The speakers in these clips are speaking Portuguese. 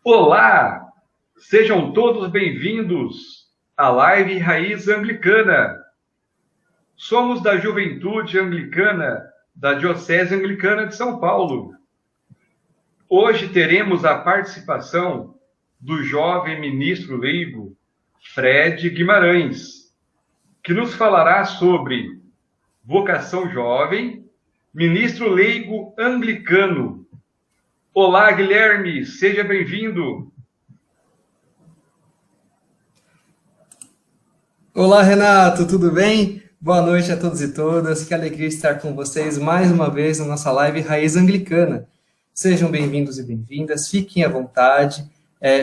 Olá! Sejam todos bem-vindos à Live Raiz Anglicana. Somos da Juventude Anglicana da Diocese Anglicana de São Paulo. Hoje teremos a participação do jovem ministro leigo Fred Guimarães, que nos falará sobre vocação jovem, ministro leigo anglicano. Olá, Guilherme, seja bem-vindo. Olá, Renato, tudo bem? Boa noite a todos e todas. Que alegria estar com vocês mais uma vez na nossa live Raiz Anglicana. Sejam bem-vindos e bem-vindas, fiquem à vontade.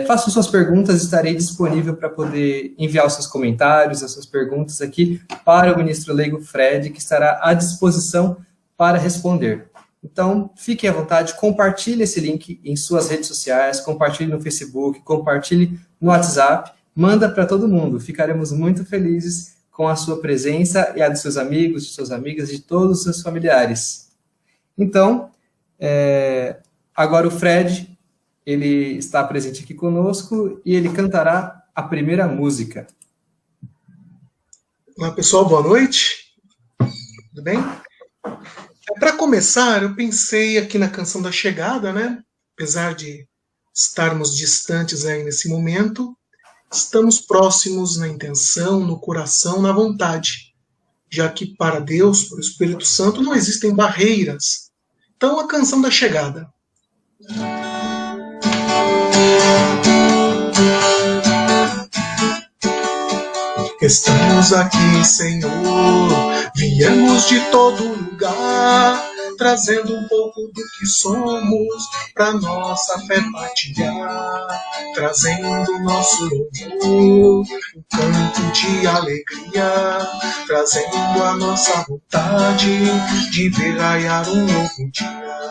Façam suas perguntas, estarei disponível para poder enviar os seus comentários, as suas perguntas aqui para o ministro leigo Fred, que estará à disposição para responder. Então, fiquem à vontade, compartilhe esse link em suas redes sociais, compartilhe no Facebook, compartilhe no WhatsApp, manda para todo mundo. Ficaremos muito felizes com a sua presença e a de seus amigos, de suas amigas, de todos os seus familiares. Então, agora o Fred, ele está presente aqui conosco e ele cantará a primeira música. Olá, pessoal, boa noite. Tudo bem? Para começar, eu pensei aqui na canção da chegada, né? Apesar de estarmos distantes aí nesse momento, estamos próximos na intenção, no coração, na vontade, já que para Deus, para o Espírito Santo, não existem barreiras. Então, a canção da chegada. Estamos aqui, Senhor, viemos de todo lugar, trazendo um pouco do que somos para nossa fé partilhar, trazendo nosso louvor, um canto de alegria, trazendo a nossa vontade de ver raiar um novo dia,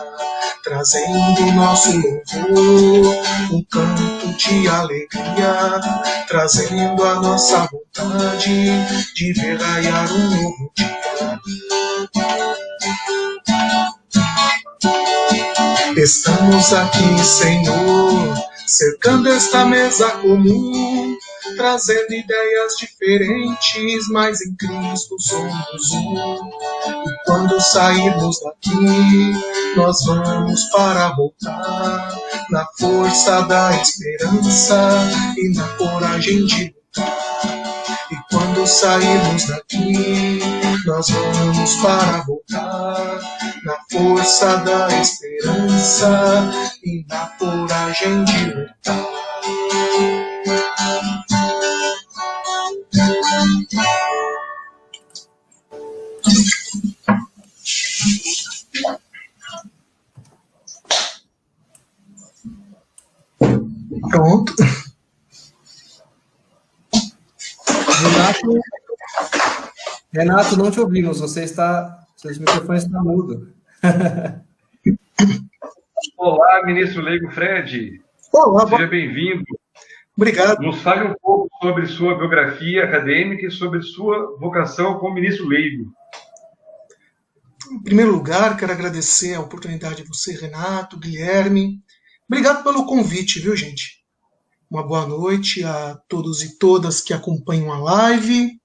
trazendo nosso louvor, um canto de alegria, trazendo a nossa vontade de ver raiar um novo dia. Estamos aqui, Senhor, cercando esta mesa comum, trazendo ideias diferentes, mas em Cristo somos um. E quando sairmos daqui, nós vamos para voltar, na força da esperança e na coragem de lutar. E quando sairmos daqui, nós vamos para voltar, na força da esperança e na coragem de lutar. Pronto. Renato, não te ouvimos, seus microfones estão mudos. Olá, ministro leigo Fred. Olá, seja bem-vindo. Obrigado. Nos fale um pouco sobre sua biografia acadêmica e sobre sua vocação como ministro leigo. Em primeiro lugar, quero agradecer a oportunidade de você, Renato, Guilherme. Obrigado pelo convite, viu, gente? Uma boa noite a todos e todas que acompanham a live,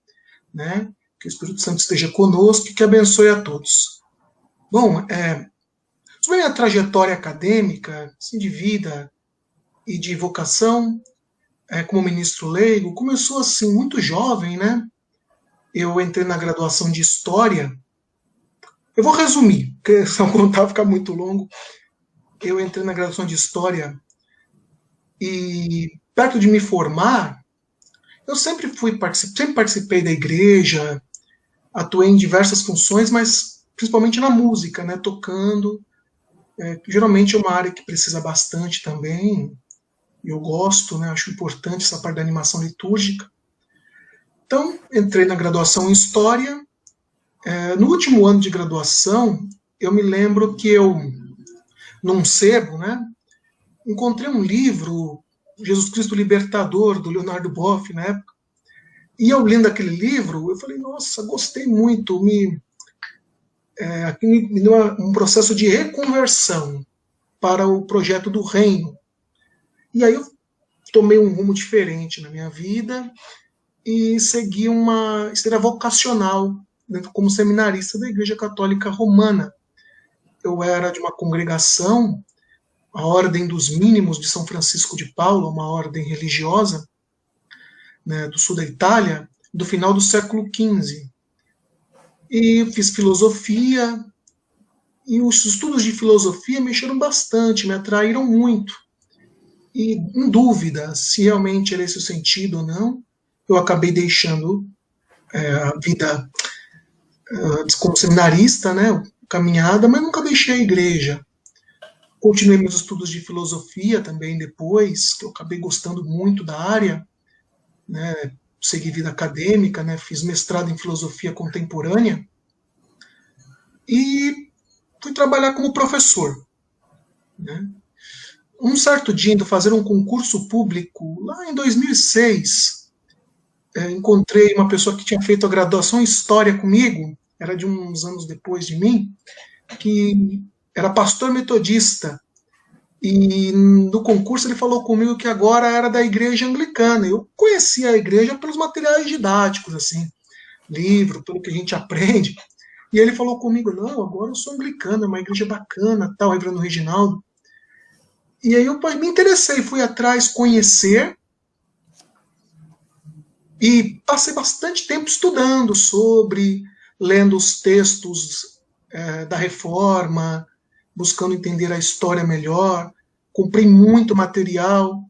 né? Que o Espírito Santo esteja conosco e que abençoe a todos. Bom, sobre a minha trajetória acadêmica, assim, de vida e de vocação, como ministro leigo, começou assim, muito jovem, né? Eu entrei na graduação de História. Eu vou resumir, porque se eu contar fica muito longo. Eu entrei na graduação de História e, perto de me formar, eu sempre participei da igreja, atuei em diversas funções, mas principalmente na música, né, tocando. Geralmente é uma área que precisa bastante também. Eu gosto, né, acho importante essa parte da animação litúrgica. Então, entrei na graduação em História. No último ano de graduação, eu me lembro que eu, num sebo, né, encontrei um livro, Jesus Cristo Libertador, do Leonardo Boff, na época. E eu lendo aquele livro, eu falei, nossa, gostei muito, me deu um processo de reconversão para o projeto do reino. E aí eu tomei um rumo diferente na minha vida e segui uma esteira vocacional, né, como seminarista da Igreja Católica Romana. Eu era de uma congregação, a Ordem dos Mínimos de São Francisco de Paula, uma ordem religiosa, né, do sul da Itália, do final do século XV. E fiz filosofia, e os estudos de filosofia mexeram bastante, me atraíram muito. E, em dúvida se realmente era esse o sentido ou não, eu acabei deixando a vida como seminarista, né, caminhada, mas nunca deixei a igreja. Continuei meus estudos de filosofia também depois, que eu acabei gostando muito da área, né, segui vida acadêmica, né, fiz mestrado em filosofia contemporânea e fui trabalhar como professor, né. Um certo dia, indo fazer um concurso público, lá em 2006, encontrei uma pessoa que tinha feito a graduação em História comigo, era de uns anos depois de mim, que era pastor metodista. E no concurso ele falou comigo que agora era da igreja anglicana. Eu conhecia a igreja pelos materiais didáticos, assim, livro, pelo que a gente aprende. E ele falou comigo, não, agora eu sou anglicano, é uma igreja bacana, tal, Reverendo Reginaldo. E aí eu me interessei, fui atrás conhecer e passei bastante tempo estudando sobre, lendo os textos da Reforma, buscando entender a história melhor, comprei muito material,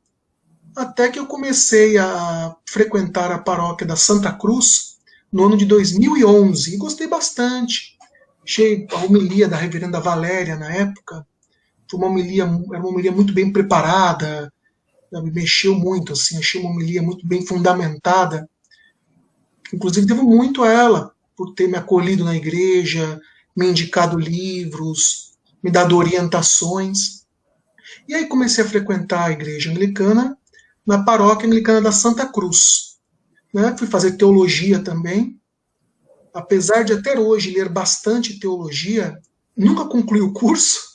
até que eu comecei a frequentar a paróquia da Santa Cruz no ano de 2011, e gostei bastante. Achei a homilia da reverenda Valéria na época, foi era uma homilia muito bem preparada, me mexeu muito, assim, achei uma homilia muito bem fundamentada. Inclusive, devo muito a ela, por ter me acolhido na igreja, me indicado livros, me dado orientações. E aí comecei a frequentar a igreja anglicana, na paróquia anglicana da Santa Cruz. Né? Fui fazer teologia também. Apesar de até hoje ler bastante teologia, nunca concluí o curso.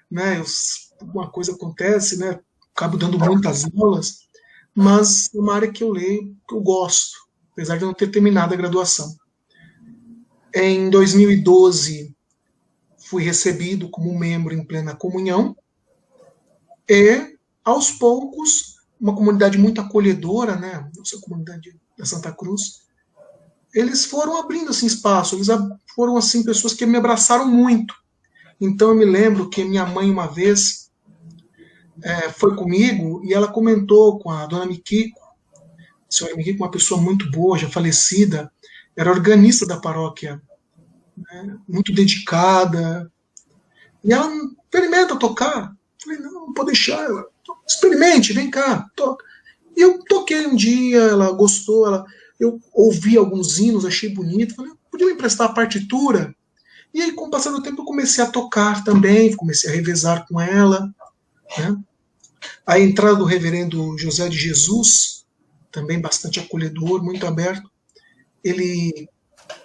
Né? Uma coisa acontece, né? Acabo dando muitas aulas, mas é uma área que eu leio, que eu gosto, apesar de eu não ter terminado a graduação. Em 2012, fui recebido como membro em plena comunhão, e, aos poucos, uma comunidade muito acolhedora, né, nossa comunidade da Santa Cruz, eles foram abrindo assim, espaço, eles foram assim, pessoas que me abraçaram muito. Então eu me lembro que minha mãe uma vez foi comigo e ela comentou com a dona Miquiko, a senhora Miquiko, uma pessoa muito boa, já falecida, era organista da paróquia, né, muito dedicada, e ela experimenta tocar. Eu falei, não pode deixar, ela, experimente, vem cá, toca. E eu toquei um dia, ela gostou, eu ouvi alguns hinos, achei bonito, falei, podia me emprestar a partitura? E aí, com o passar do tempo, eu comecei a tocar também, comecei a revezar com ela. Né? A entrada do reverendo José de Jesus, também bastante acolhedor, muito aberto, ele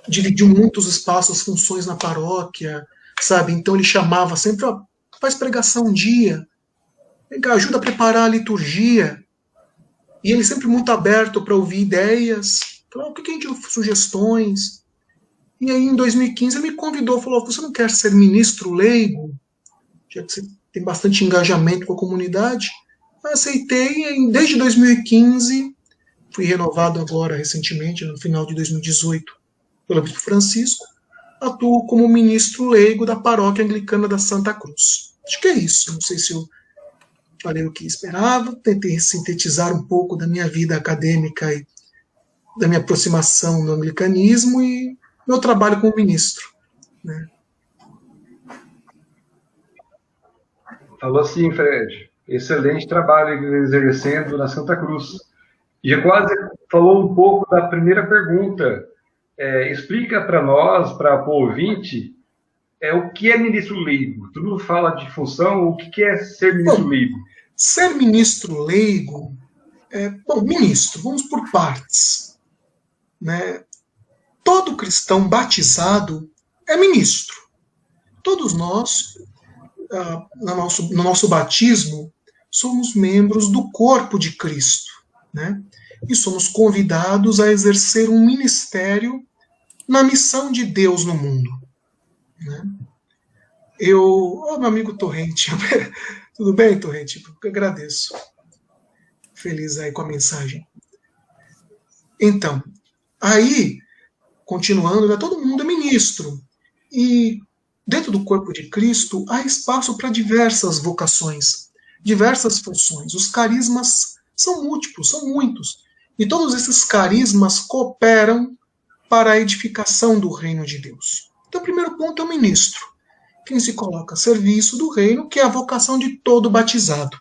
dividiu muitos espaços, funções na paróquia, sabe? Então ele chamava sempre, ó, faz pregação um dia, vem cá, ajuda a preparar a liturgia. E ele sempre muito aberto para ouvir ideias, falar, o que a gente sugestões. E aí, em 2015, ele me convidou, falou, você não quer ser ministro leigo? Já que você tem bastante engajamento com a comunidade. Eu aceitei, e desde 2015, fui renovado agora, recentemente, no final de 2018, pelo Bispo Francisco, atuo como ministro leigo da paróquia anglicana da Santa Cruz. Acho que é isso, não sei se eu falei o que esperava, tentei sintetizar um pouco da minha vida acadêmica e da minha aproximação no anglicanismo e meu trabalho como ministro. Né? Falou assim, Fred. Excelente trabalho exercendo na Santa Cruz. Já quase falou um pouco da primeira pergunta. Explica para nós, para o ouvinte, o que é ministro leigo. Tu não fala de função, o que é ser ministro leigo? Ser ministro leigo, ministro, vamos por partes. Né? Todo cristão batizado é ministro. Todos nós, no nosso batismo, somos membros do corpo de Cristo, né? E somos convidados a exercer um ministério na missão de Deus no mundo, né? Meu amigo Torrente, tudo bem, Torrente? Eu agradeço. Feliz aí com a mensagem. Então, aí, continuando, né, todo mundo é ministro. E dentro do corpo de Cristo há espaço para diversas vocações, diversas funções. Os carismas são múltiplos, são muitos. E todos esses carismas cooperam para a edificação do reino de Deus. Então, o primeiro ponto é o ministro, quem se coloca a serviço do reino, que é a vocação de todo batizado.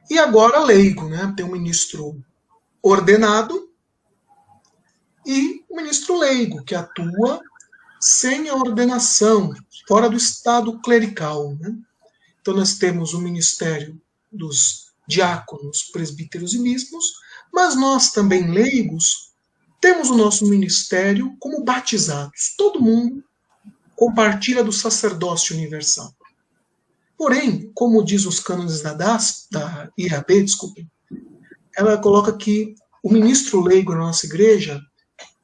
E agora leigo, né? Tem um ministro ordenado e o ministro leigo, que atua sem a ordenação, fora do estado clerical, né? Então nós temos o ministério dos diáconos, presbíteros e bispos, mas nós também leigos temos o nosso ministério como batizados. Todo mundo compartilha do sacerdócio universal. Porém, como diz os cânones da IAB, desculpem, ela coloca que o ministro leigo na nossa igreja,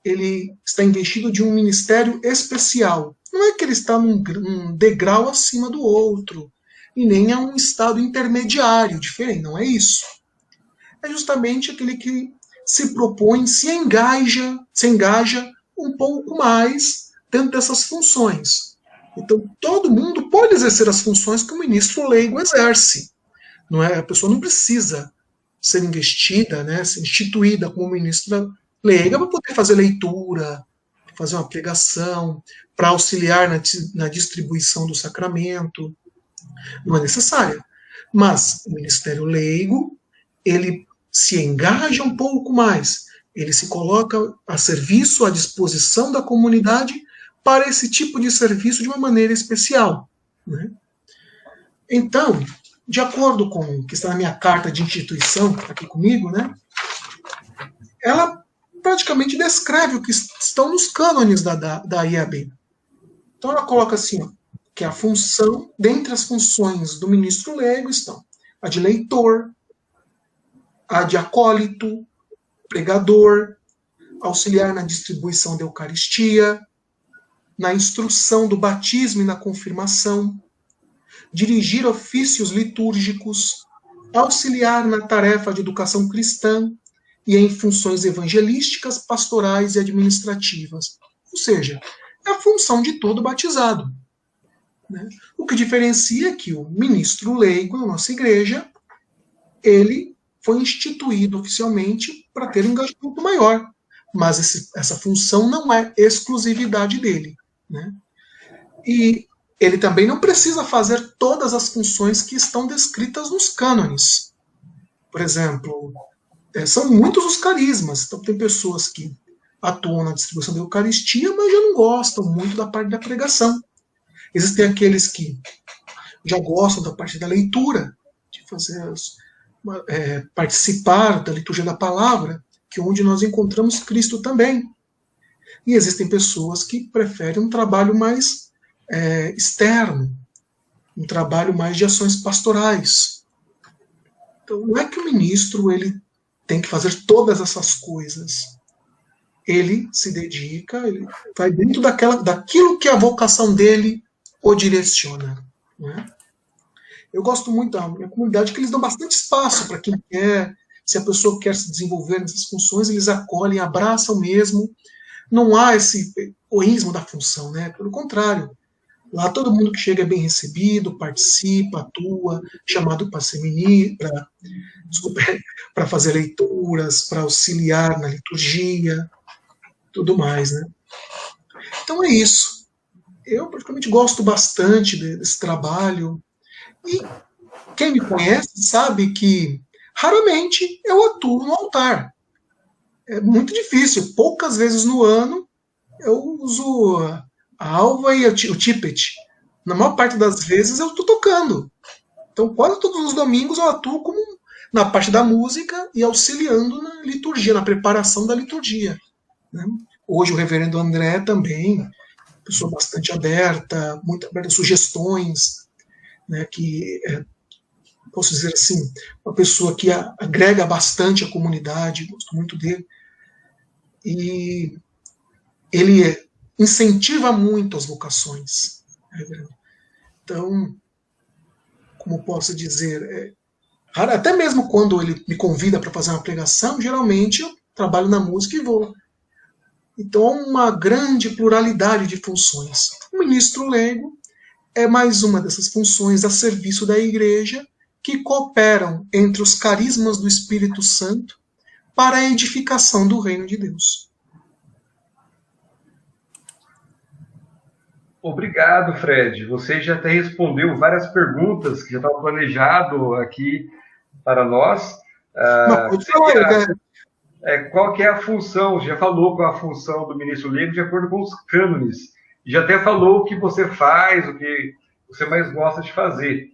ele está investido de um ministério especial. Não é que ele está num degrau acima do outro, e nem é um estado intermediário, diferente, não é isso. É justamente aquele que se propõe, se engaja um pouco mais dentro dessas funções. Então, todo mundo pode exercer as funções que o ministro leigo exerce. Não é? A pessoa não precisa ser investida, né, ser instituída como ministra leiga para poder fazer leitura, fazer uma pregação, para auxiliar na distribuição do sacramento. Não é necessário. Mas o ministério leigo, ele se engaja um pouco mais, ele se coloca a serviço, à disposição da comunidade para esse tipo de serviço de uma maneira especial, né? Então, de acordo com o que está na minha carta de instituição, aqui comigo, né, ela praticamente descreve o que estão nos cânones da IAB. Então ela coloca assim, ó, que a função, dentre as funções do ministro leigo estão a de leitor, a de acólito, pregador, auxiliar na distribuição da Eucaristia, na instrução do batismo e na confirmação, dirigir ofícios litúrgicos, auxiliar na tarefa de educação cristã e em funções evangelísticas, pastorais e administrativas. Ou seja, é a função de todo batizado, né? O que diferencia é que o ministro leigo na nossa igreja, ele foi instituído oficialmente para ter um engajamento maior, mas essa função não é exclusividade dele, né? E ele também não precisa fazer todas as funções que estão descritas nos cânones. Por exemplo, são muitos os carismas. Então, tem pessoas que atuam na distribuição da Eucaristia, mas já não gostam muito da parte da pregação. Existem aqueles que já gostam da parte da leitura, de fazer participar da liturgia da palavra, que é onde nós encontramos Cristo também. E existem pessoas que preferem um trabalho mais externo, um trabalho mais de ações pastorais. Então, não é que o ministro ele tem que fazer todas essas coisas. Ele se dedica, ele vai dentro daquilo que a vocação dele o direciona, né? Eu gosto muito da minha comunidade, que eles dão bastante espaço para quem quer, se a pessoa quer se desenvolver nessas funções, eles acolhem, abraçam mesmo. Não há esse egoísmo da função, né? Pelo contrário, lá todo mundo que chega é bem recebido, participa, atua, chamado para ser para fazer leituras, para auxiliar na liturgia, tudo mais, né? Então é isso. Eu praticamente gosto bastante desse trabalho. E quem me conhece sabe que raramente eu atuo no altar. É muito difícil. Poucas vezes no ano eu uso a alva e o tippet. Na maior parte das vezes eu estou tocando. Então, quase todos os domingos eu atuo como na parte da música e auxiliando na liturgia, na preparação da liturgia, né? Hoje o reverendo André também, pessoa bastante aberta, muito aberta a sugestões, né, que posso dizer assim, uma pessoa que agrega bastante à comunidade, gosto muito dele, e ele incentiva muito as vocações. Então, como posso dizer, até mesmo quando ele me convida para fazer uma pregação, geralmente eu trabalho na música e vou. Então, há uma grande pluralidade de funções. O ministro leigo é mais uma dessas funções a serviço da igreja que cooperam entre os carismas do Espírito Santo para a edificação do reino de Deus. Obrigado, Fred. Você já até respondeu várias perguntas que já estavam planejado aqui para nós. Qual que é a função? Já falou qual é a função do ministro leigo de acordo com os cânones. Já até falou o que você faz, o que você mais gosta de fazer.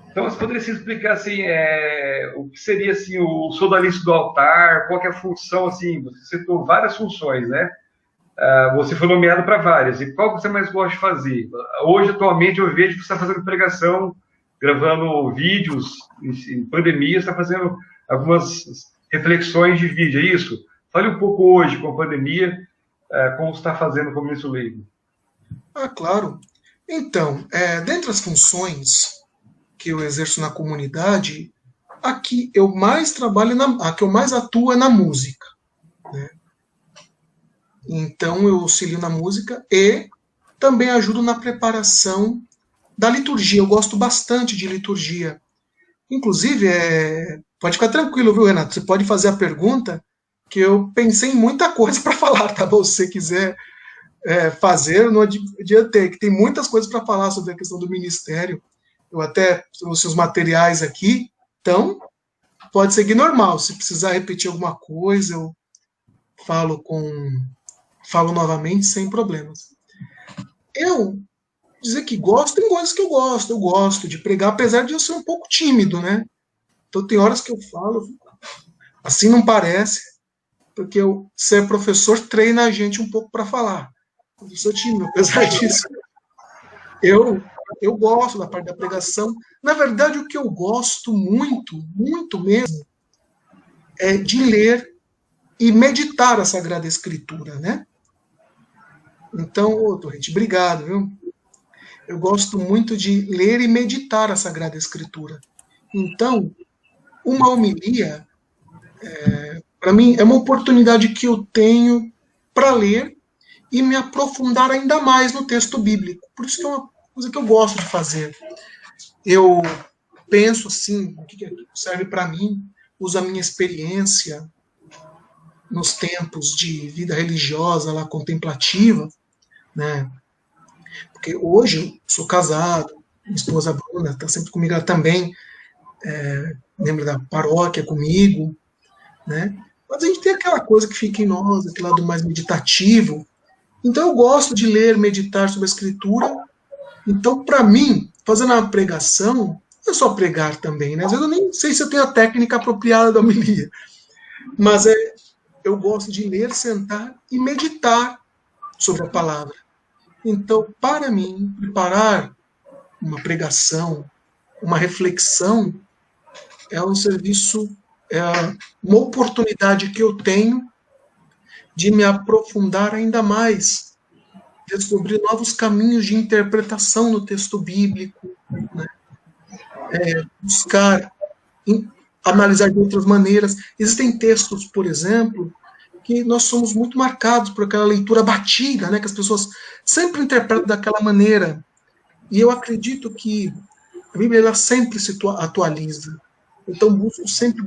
Então, você poderia se explicar assim, o que seria assim, o sodalício do altar, qual que é a função, assim, você citou várias funções, né? Você foi nomeado para várias, e qual que você mais gosta de fazer? Hoje, atualmente, eu vejo que você está fazendo pregação, gravando vídeos, em pandemia, você está fazendo algumas reflexões de vídeo, é isso? Fale um pouco hoje, com a pandemia, como você está fazendo como ministro leigo. Claro. Então, dentre as funções que eu exerço na comunidade, a que eu mais trabalho, a que eu mais atuo é na música, né? Então, eu auxilio na música e também ajudo na preparação da liturgia. Eu gosto bastante de liturgia. Inclusive, pode ficar tranquilo, viu, Renato? Você pode fazer a pergunta, que eu pensei em muita coisa para falar, tá bom? Se você quiser fazer, não adiantei, que tem muitas coisas para falar sobre a questão do ministério. Eu até trouxe os materiais aqui, então pode seguir normal. Se precisar repetir alguma coisa, eu falo novamente sem problemas. Eu dizer que gosto, tem coisas que eu gosto de pregar, apesar de eu ser um pouco tímido, né? Então tem horas que eu falo, assim não parece, porque ser professor treina a gente um pouco para falar. Eu sou tímido, apesar disso. Eu gosto da parte da pregação. Na verdade, o que eu gosto muito, muito mesmo, é de ler e meditar a Sagrada Escritura, né? Então, Torrente, obrigado, viu? Eu gosto muito de ler e meditar a Sagrada Escritura. Então, uma homilia, para mim, é uma oportunidade que eu tenho para ler e me aprofundar ainda mais no texto bíblico. Por isso que é uma coisa que eu gosto de fazer. Eu penso assim, o que serve para mim, uso a minha experiência nos tempos de vida religiosa, lá, contemplativa, né? Porque hoje eu sou casado, minha esposa Bruna está sempre comigo, ela também lembra da paróquia comigo, né? Mas a gente tem aquela coisa que fica em nós, aquele lado mais meditativo. Então eu gosto de ler, meditar sobre a Escritura. Então, para mim, fazendo uma pregação, não é só pregar também, né? Às vezes eu nem sei se eu tenho a técnica apropriada da homilia, mas eu gosto de ler, sentar e meditar sobre a palavra. Então, para mim, preparar uma pregação, uma reflexão, é um serviço, uma oportunidade que eu tenho de me aprofundar ainda mais, descobrir novos caminhos de interpretação no texto bíblico, né? Buscar analisar de outras maneiras. Existem textos, por exemplo, que nós somos muito marcados por aquela leitura batida, né, que as pessoas sempre interpretam daquela maneira. E eu acredito que a Bíblia ela sempre se atualiza. Então, busco sempre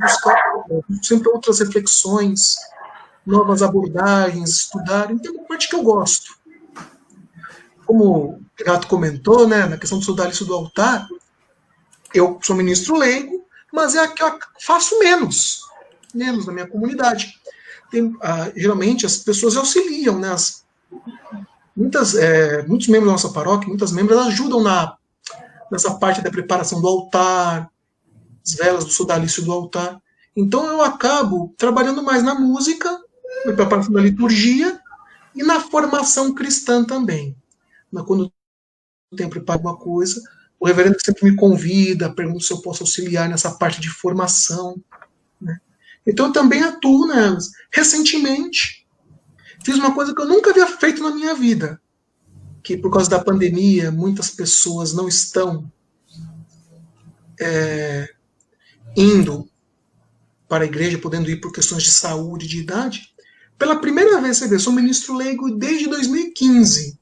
outras reflexões, novas abordagens, estudar. Então, é uma parte que eu gosto. Como o Renato comentou, né, na questão do sodalício do altar, eu sou ministro leigo, mas é a que eu faço menos na minha comunidade. Geralmente as pessoas auxiliam, né? Muitos membros da nossa paróquia, muitas membros ajudam nessa parte da preparação do altar, as velas do sodalício do altar. Então eu acabo trabalhando mais na música, na preparação da liturgia e na formação cristã também. Mas quando eu tenho preparado alguma coisa, O reverendo sempre me convida, pergunta se eu posso auxiliar nessa parte de formação. Né? Então eu também atuo nelas. Recentemente, fiz uma coisa que eu nunca havia feito na minha vida, que por causa da pandemia, muitas pessoas não estão indo para a igreja, podendo ir por questões de saúde, de idade. Pela primeira vez, você vê, eu sou ministro leigo desde 2015.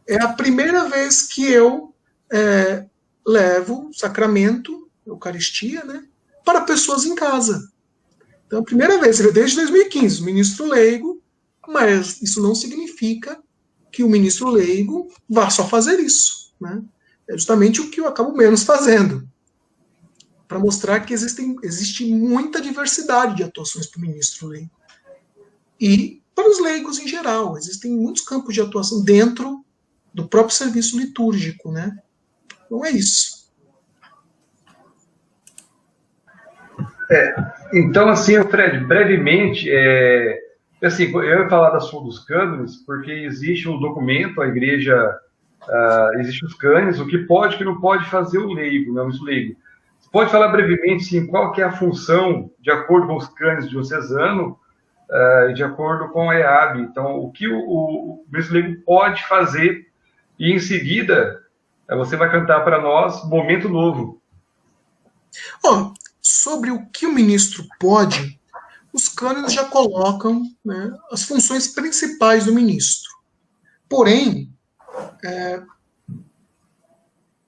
É a primeira vez que eu levo sacramento, Eucaristia, né, para pessoas em casa. Então, a primeira vez, você vê, desde 2015, ministro leigo, mas isso não significa que o ministro leigo vá só fazer isso. Né? É justamente o que eu acabo menos fazendo, para mostrar que existe muita diversidade de atuações para o ministro leigo. E para os leigos em geral, existem muitos campos de atuação dentro do próprio serviço litúrgico, né? Então é isso. Então, assim, Fred, brevemente, assim, eu ia falar dos cânones, porque existe um documento, a igreja, existe os cânones, o que pode e que não pode fazer o leigo, não o leigo. Você pode falar brevemente, sim, qual que é a função, de acordo com os cânones diocesano, de acordo com a EAB. Então, o que o ministro leigo pode fazer, e em seguida, você vai cantar para nós Momento Novo. Sobre o que o ministro pode, os cânones já colocam, né, as funções principais do ministro. Porém,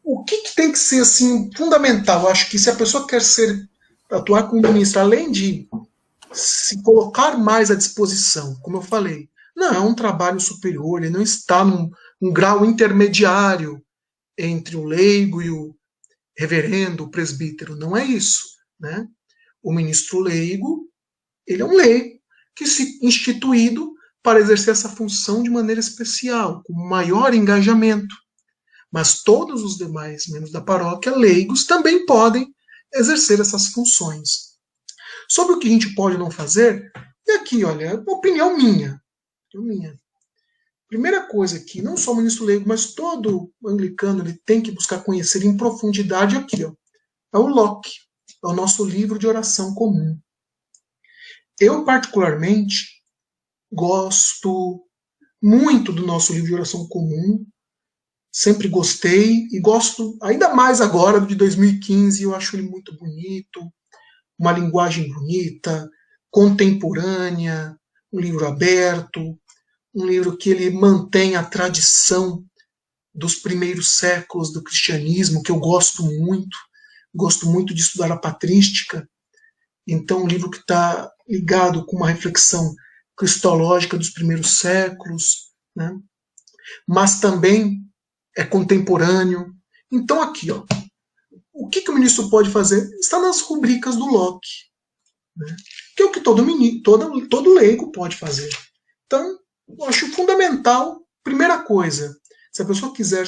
o que tem que ser assim, fundamental? Eu acho que se a pessoa quer atuar como ministro, além de se colocar mais à disposição, como eu falei, não é um trabalho superior, ele não está num grau intermediário entre o leigo e o reverendo, o presbítero, não é isso. Né? O ministro leigo, ele é um leigo que se instituído para exercer essa função de maneira especial, com maior engajamento. Mas todos os demais membros da paróquia, leigos, também podem exercer essas funções. Sobre o que a gente pode não fazer, e aqui, olha, opinião minha. Primeira coisa que não só o ministro leigo, mas todo anglicano ele tem que buscar conhecer em profundidade aqui, ó, é o Locke, é o nosso livro de oração comum. Eu, particularmente, gosto muito do nosso livro de oração comum, sempre gostei, e gosto ainda mais agora do de 2015, eu acho ele muito bonito, uma linguagem bonita, contemporânea, um livro aberto, um livro que ele mantém a tradição dos primeiros séculos do cristianismo, que eu gosto muito de estudar a patrística, então um livro que está ligado com uma reflexão cristológica dos primeiros séculos, né? Mas também é contemporâneo. Então aqui, ó, o que o ministro pode fazer está nas rubricas do Locke, né? Que é o que todo leigo pode fazer. Então, eu acho fundamental, primeira coisa, se a pessoa quiser...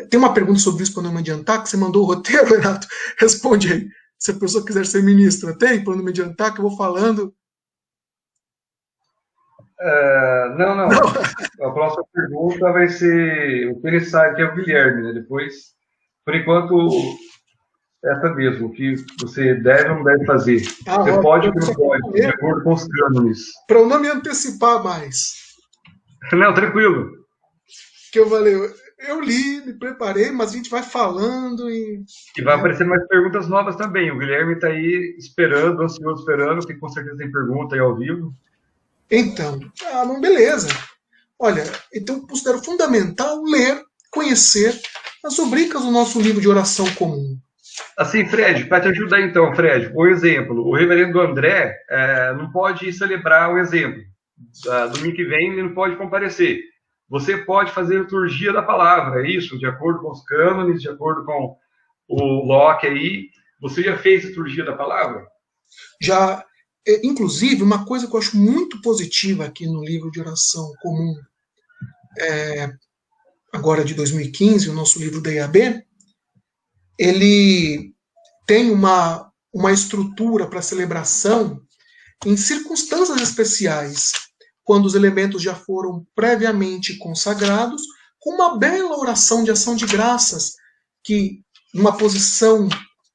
Tem uma pergunta sobre isso para não me adiantar, que você mandou o roteiro, Renato? Responde aí. Se a pessoa quiser ser ministra, tem? Para não me adiantar, que eu vou falando. Não. A próxima pergunta vai ser o que ele sabe, que é o Guilherme, né? Depois, por enquanto, essa mesmo, o que você deve ou não deve fazer. Você pode ou não pode, de acordo com os cânones. Para eu não me antecipar mais. Não, tranquilo. Que eu falei, eu li, me preparei, mas a gente vai falando e vai aparecendo mais perguntas novas também. O Guilherme está aí esperando, ansioso esperando, que com certeza tem pergunta aí ao vivo. Então, beleza. Olha, então eu considero fundamental ler, conhecer as rubricas do nosso livro de oração comum. Assim, Fred, para te ajudar então, Fred, por exemplo, o reverendo André não pode celebrar o exemplo. Domingo que vem ele não pode comparecer. Você pode fazer a liturgia da palavra, é isso? De acordo com os cânones, de acordo com o Locke aí. Você já fez a liturgia da palavra? Já. Inclusive, uma coisa que eu acho muito positiva aqui no livro de oração comum, agora de 2015, o nosso livro da IAB, ele tem uma estrutura para celebração em circunstâncias especiais, quando os elementos já foram previamente consagrados, com uma bela oração de ação de graças, que, numa posição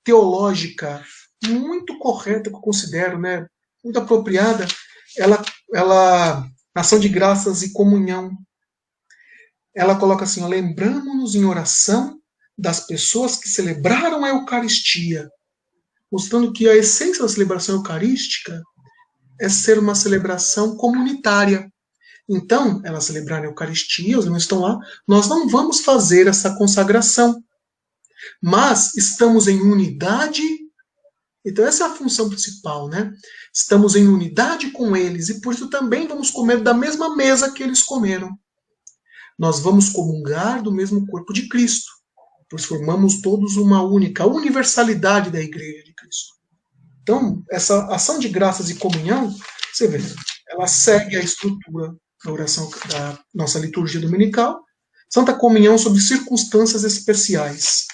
teológica muito correta, que eu considero, né, muito apropriada, ela, ação de graças e comunhão, ela coloca assim: lembramos-nos em oração das pessoas que celebraram a Eucaristia, mostrando que a essência da celebração eucarística é ser uma celebração comunitária. Então, elas celebraram a Eucaristia, os irmãos estão lá, nós não vamos fazer essa consagração, mas estamos em unidade. Então essa é a função principal, né? Estamos em unidade com eles e por isso também vamos comer da mesma mesa que eles comeram. Nós vamos comungar do mesmo corpo de Cristo, pois formamos todos uma única, a universalidade da Igreja de Cristo. Então, essa ação de graças e comunhão, você vê, ela segue a estrutura da oração da nossa liturgia dominical, Santa Comunhão sob circunstâncias especiais,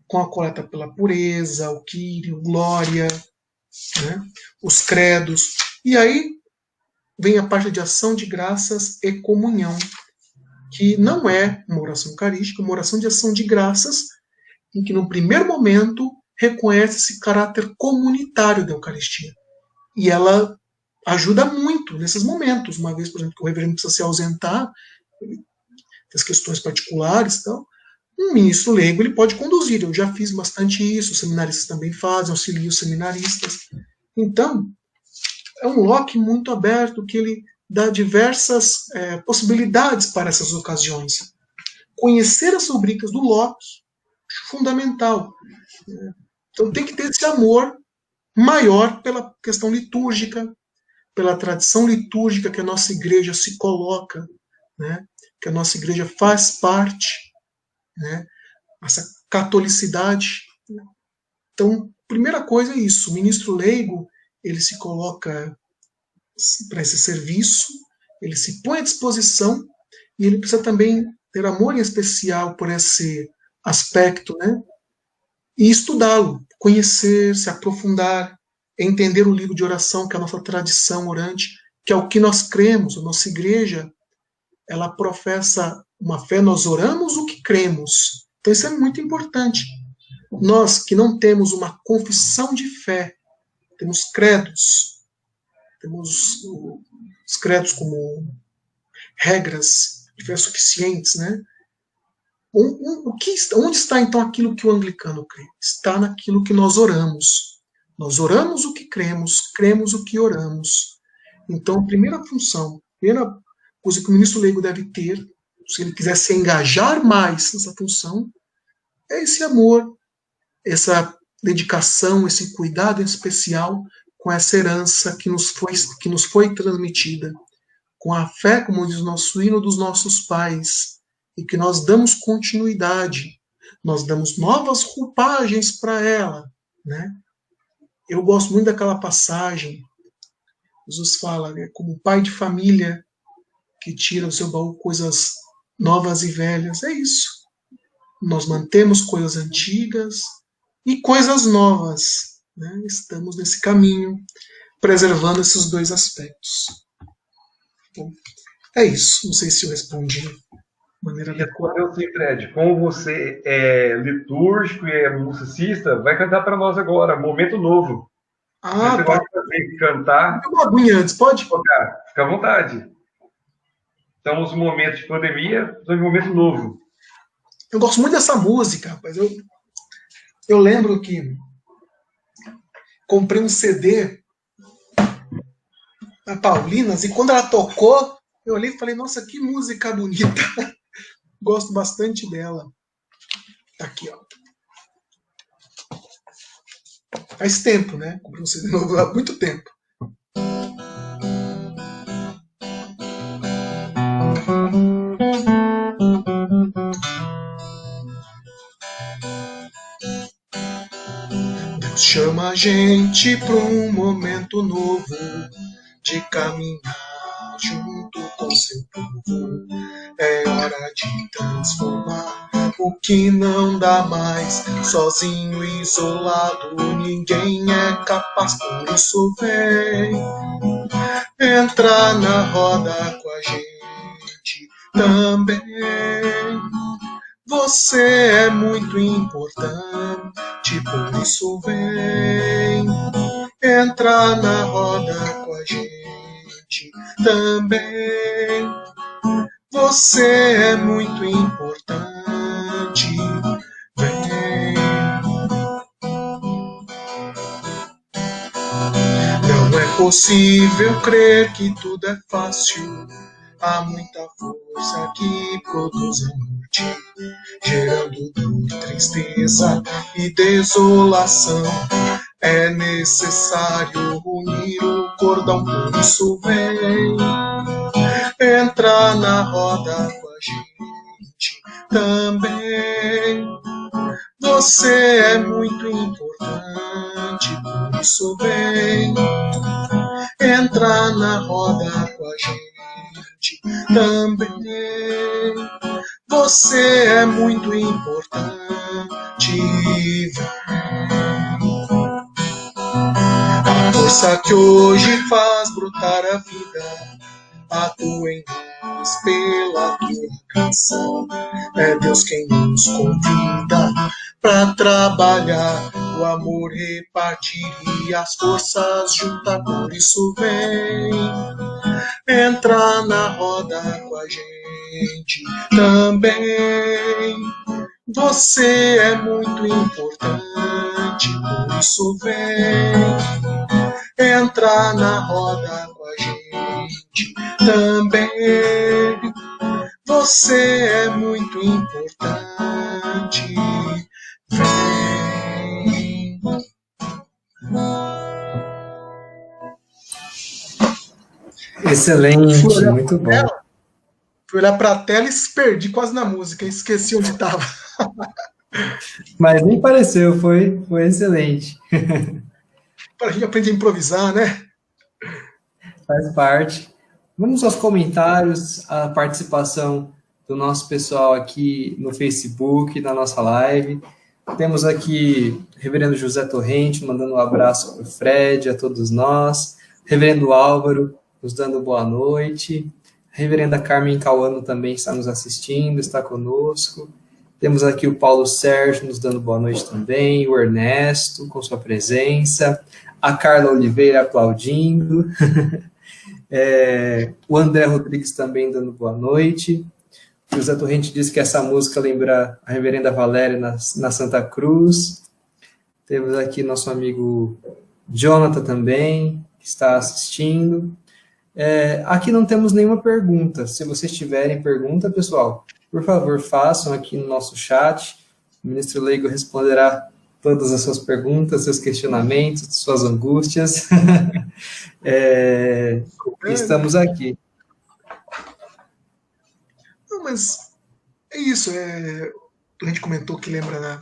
com a coleta pela pureza, o Quírio, glória, né, os credos. E aí vem a parte de ação de graças e comunhão, que não é uma oração eucarística, uma oração de ação de graças, em que no primeiro momento reconhece esse caráter comunitário da Eucaristia. E ela ajuda muito nesses momentos, uma vez, por exemplo, que o reverendo precisa se ausentar, das questões particulares, então, um ministro leigo ele pode conduzir. Eu já fiz bastante isso, os seminaristas também fazem, auxilio os seminaristas. Então, é um loque muito aberto que ele dá diversas possibilidades para essas ocasiões. Conhecer as rubricas do loque, fundamental. Então tem que ter esse amor maior pela questão litúrgica, pela tradição litúrgica que a nossa igreja se coloca, né? Que a nossa igreja faz parte, né? Essa catolicidade. Então, primeira coisa é isso, o ministro leigo, ele se coloca para esse serviço, ele se põe à disposição e ele precisa também ter amor em especial por esse aspecto, né? E estudá-lo, conhecer, se aprofundar, entender o livro de oração, que é a nossa tradição orante, que é o que nós cremos. A nossa igreja, ela professa uma fé, nós oramos o que cremos. Então isso é muito importante. Nós que não temos uma confissão de fé, temos credos, temos os credos como regras de fé suficientes, né? Onde está então aquilo que o anglicano crê? Está naquilo que nós oramos. Nós oramos o que cremos, cremos o que oramos. Então, a primeira função, a primeira coisa que o ministro leigo deve ter, se ele quiser se engajar mais nessa função, é esse amor, essa dedicação, esse cuidado em especial com essa herança que nos foi transmitida, com a fé, como diz o nosso hino, dos nossos pais, e que nós damos continuidade, nós damos novas roupagens para ela, né? Eu gosto muito daquela passagem, Jesus fala, né, como pai de família que tira do seu baú coisas novas e velhas, é isso. Nós mantemos coisas antigas e coisas novas, né? Estamos nesse caminho, preservando esses dois aspectos. Bom, é isso, não sei se eu respondi maneira adequada. Respondeu sim, Fred. Como você é litúrgico e é musicista, vai cantar para nós agora, Momento Novo. Ah, você pode. gosta de cantar? Uma aguinha antes, pode? Tocar. Fica à vontade. Estamos num momento de pandemia, estamos em um momento novo. Eu gosto muito dessa música, rapaz. Eu lembro que comprei um CD da Paulinas e quando ela tocou, eu olhei e falei, nossa, que música bonita. Gosto bastante dela. Tá aqui, ó. Faz tempo, né? Comprei um CD novo há muito tempo. Deus chama a gente para um momento novo de caminhar junto com seu povo. É hora de transformar o que não dá mais. Sozinho e isolado, ninguém é capaz. Por isso vem entrar na roda com a gente. também. Você é muito importante, por isso vem entrar na roda com a gente também. Você é muito importante, vem. Não é possível crer que tudo é fácil. Há muita força que produz a morte, gerando dor, tristeza e desolação. É necessário unir o cordão, por isso vem entrar na roda com a gente também. Você é muito importante, por isso vem entrar na roda com a gente também. Você é muito importante, a força que hoje faz brotar a vida atua em nós pela tua canção. É Deus quem nos convida para trabalhar, o amor repartir e as forças juntar. Por isso vem entrar na roda com a gente também. Você é muito importante, por isso vem entrar na roda com a gente também. Você é muito importante, vem. Excelente, muito bom. Fui olhar para a tela e perdi quase na música, esqueci onde estava. Mas nem pareceu, foi excelente. Para a gente aprender a improvisar, né? Faz parte. Vamos aos comentários, a participação do nosso pessoal aqui no Facebook, na nossa live. Temos aqui o reverendo José Torrente mandando um abraço para o Fred, a todos nós. Reverendo Álvaro nos dando boa noite. A reverenda Carmen Cauano também está nos assistindo, está conosco. Temos aqui o Paulo Sérgio nos dando boa noite também, o Ernesto com sua presença, a Carla Oliveira aplaudindo, o André Rodrigues também dando boa noite. O José Torrente disse que essa música lembra a reverenda Valéria na Santa Cruz. Temos aqui nosso amigo Jonathan também, que está assistindo. Aqui não temos nenhuma pergunta. Se vocês tiverem pergunta, pessoal, por favor, façam aqui no nosso chat. O ministro Leigo responderá todas as suas perguntas, seus questionamentos, suas angústias. Estamos aqui. Não, mas é isso. A gente comentou que lembra da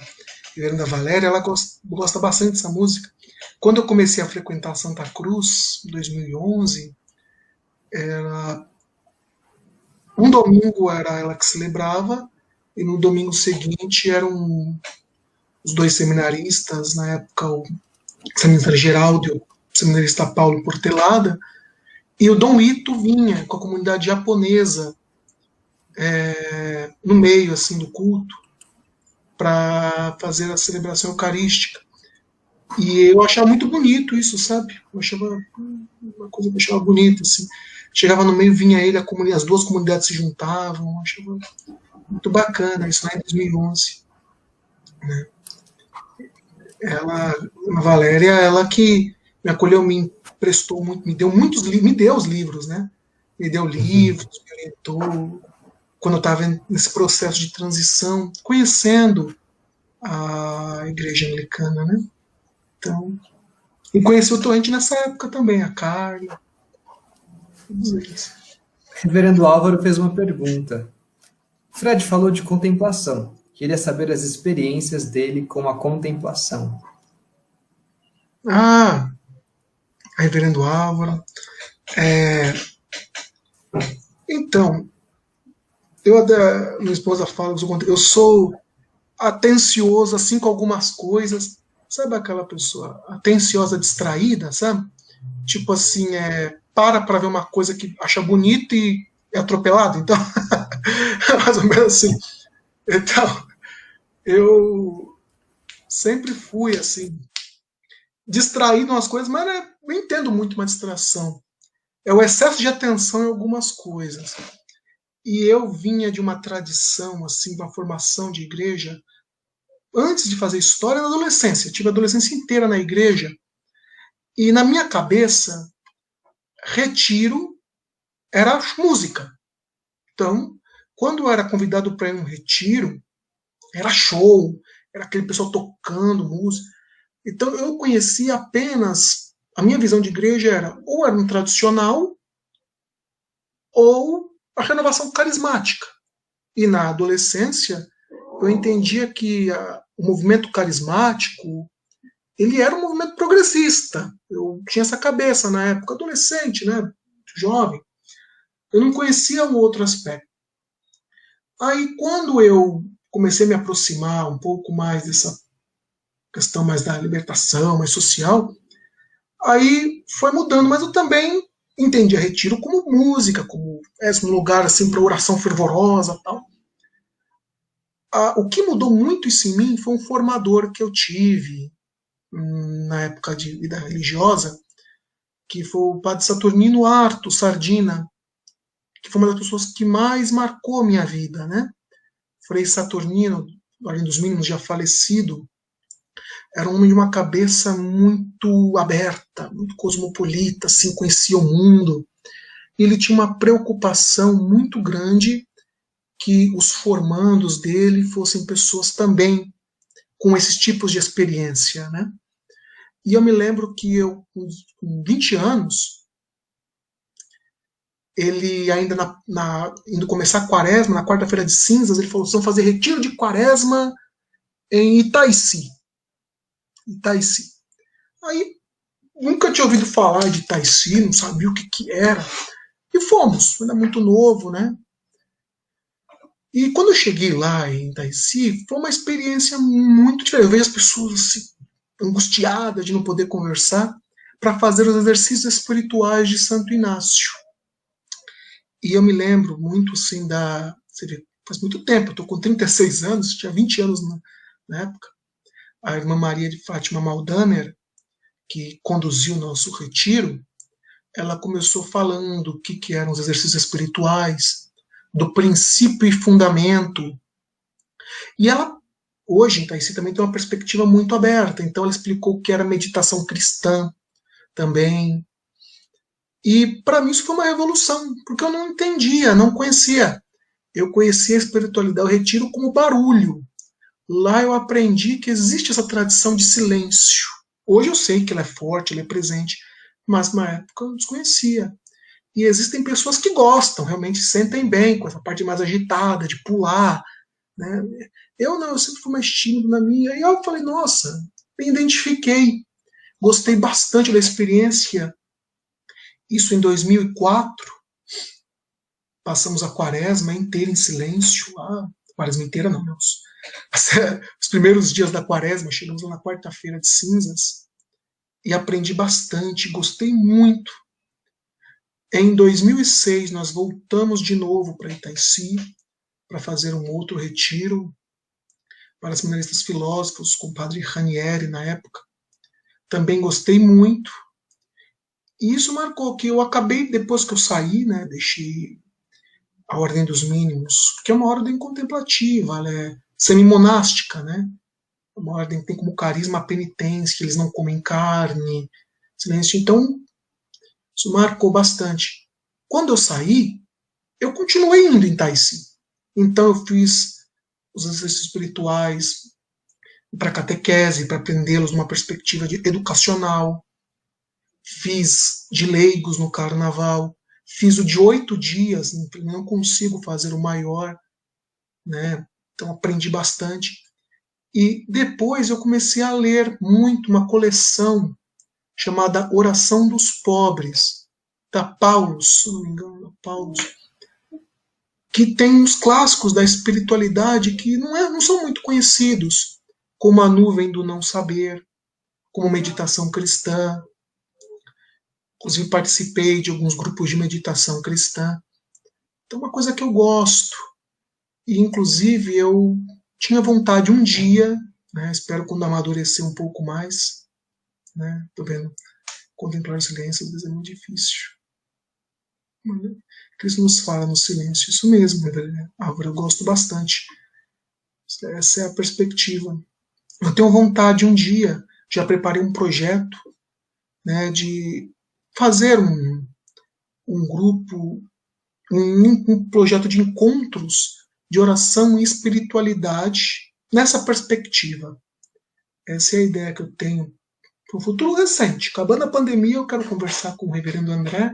reverenda Valéria, ela gosta bastante dessa música. Quando eu comecei a frequentar Santa Cruz, em 2011, um domingo era ela que celebrava, e no domingo seguinte eram os dois seminaristas, na época o seminarista Geraldo e o seminarista Paulo Portelada, e o Dom Ito vinha com a comunidade japonesa no meio assim do culto para fazer a celebração eucarística. E eu achava muito bonito isso, sabe? Eu achava uma coisa que eu achava bonita, assim. Chegava no meio, vinha ele, as duas comunidades se juntavam, eu achava muito bacana isso lá em 2011. Né? A Valéria, ela que me acolheu, me emprestou muito, me deu os livros, né? Me deu livros, me orientou, quando eu estava nesse processo de transição, conhecendo a igreja anglicana, né? Então, e conheci o Torrente nessa época também, a Carla. Reverendo Álvaro fez uma pergunta. Fred falou de contemplação. Queria saber as experiências dele com a contemplação. Reverendo Álvaro. Então, minha esposa fala, eu sou atencioso assim com algumas coisas. Sabe aquela pessoa atenciosa, distraída, sabe? Tipo assim, para ver uma coisa que acha bonita e é atropelado. Então, Mais ou menos assim. Então, eu sempre fui assim, distraído em umas coisas, mas não entendo muito uma distração. É o excesso de atenção em algumas coisas. E eu vinha de uma tradição, assim, uma formação de igreja, antes de fazer história na adolescência. Eu tive a adolescência inteira na igreja. E na minha cabeça, retiro era música. Então, quando eu era convidado para ir num retiro, era show, era aquele pessoal tocando música. Então eu conhecia apenas, a minha visão de igreja era ou era um tradicional ou a renovação carismática. E na adolescência eu entendia que o movimento carismático ele era um movimento progressista. Eu tinha essa cabeça na época, adolescente, né, jovem. Eu não conhecia um outro aspecto. Aí quando eu comecei a me aproximar um pouco mais dessa questão mais da libertação, mais social, aí foi mudando, mas eu também entendia retiro como música, como um lugar assim para oração fervorosa, tal. O que mudou muito isso em mim foi um formador que eu tive na época de vida religiosa, que foi o padre Saturnino Arto Sardina, que foi uma das pessoas que mais marcou a minha vida, né? Frei Saturnino, além dos mínimos, já falecido, era um homem de uma cabeça muito aberta, muito cosmopolita, assim, conhecia o mundo. Ele tinha uma preocupação muito grande que os formandos dele fossem pessoas também com esses tipos de experiência, né? E eu me lembro que eu, com 20 anos, ele ainda indo começar a quaresma, na quarta-feira de cinzas, ele falou, vamos fazer retiro de quaresma em Itaici. Itaici. Aí, nunca tinha ouvido falar de Itaici, não sabia o que era. E fomos, ainda muito novo, né? E quando eu cheguei lá em Itaici, foi uma experiência muito diferente. Eu vejo as pessoas assim, angustiadas de não poder conversar para fazer os exercícios espirituais de Santo Inácio. E eu me lembro muito assim você vê, faz muito tempo, eu estou com 36 anos, tinha 20 anos na época. A irmã Maria de Fátima Maldaner, que conduziu o nosso retiro, ela começou falando o que eram os exercícios espirituais, do princípio e fundamento. E ela, hoje, em Itaici, também tem uma perspectiva muito aberta. Então, ela explicou o que era meditação cristã também. E, para mim, isso foi uma revolução, porque eu não entendia, não conhecia. Eu conhecia a espiritualidade, o retiro como barulho. Lá eu aprendi que existe essa tradição de silêncio. Hoje eu sei que ela é forte, ela é presente, mas na época eu desconhecia. E existem pessoas que gostam, realmente se sentem bem com essa parte mais agitada, de pular. Né? Eu não, eu sempre fui mais tímido na minha. E eu falei, nossa, me identifiquei. Gostei bastante da experiência. Isso em 2004. Passamos a quaresma inteira em silêncio. Quaresma inteira não, meus. Os primeiros dias da quaresma, chegamos lá na quarta-feira de cinzas. E aprendi bastante, gostei muito. Em 2006, nós voltamos de novo para Itaici, para fazer um outro retiro para seminaristas filósofos, com o padre Ranieri na época. Também gostei muito. E isso marcou que eu acabei, depois que eu saí, né, deixei a Ordem dos Mínimos, que é uma ordem contemplativa, ela é semi-monástica, né? É uma ordem que tem como carisma a penitência, que eles não comem carne, silêncio. Então, isso marcou bastante. Quando eu saí, eu continuei indo em Itaici. Então eu fiz os exercícios espirituais para catequese, para aprendê-los numa perspectiva educacional. Fiz de leigos no carnaval. Fiz o de 8 dias, não consigo fazer o maior, né? Então aprendi bastante. E depois eu comecei a ler muito uma coleção chamada Oração dos Pobres, da Paulus, se não me engano, Paulus, que tem uns clássicos da espiritualidade que não são muito conhecidos, como A Nuvem do Não Saber, como Meditação Cristã. Inclusive participei de alguns grupos de meditação cristã. Então, uma coisa que eu gosto. E, inclusive, eu tinha vontade um dia, né, espero quando amadurecer um pouco mais, né, tô vendo, contemplar o silêncio às vezes é muito difícil. Cristo nos fala no silêncio, isso mesmo, Álvaro, eu gosto bastante. Essa é a perspectiva. Eu tenho vontade um dia, já preparei um projeto, né, de fazer um grupo, um projeto de encontros de oração e espiritualidade nessa perspectiva. Essa é a ideia que eu tenho para o futuro recente. Acabando a pandemia, eu quero conversar com o reverendo André,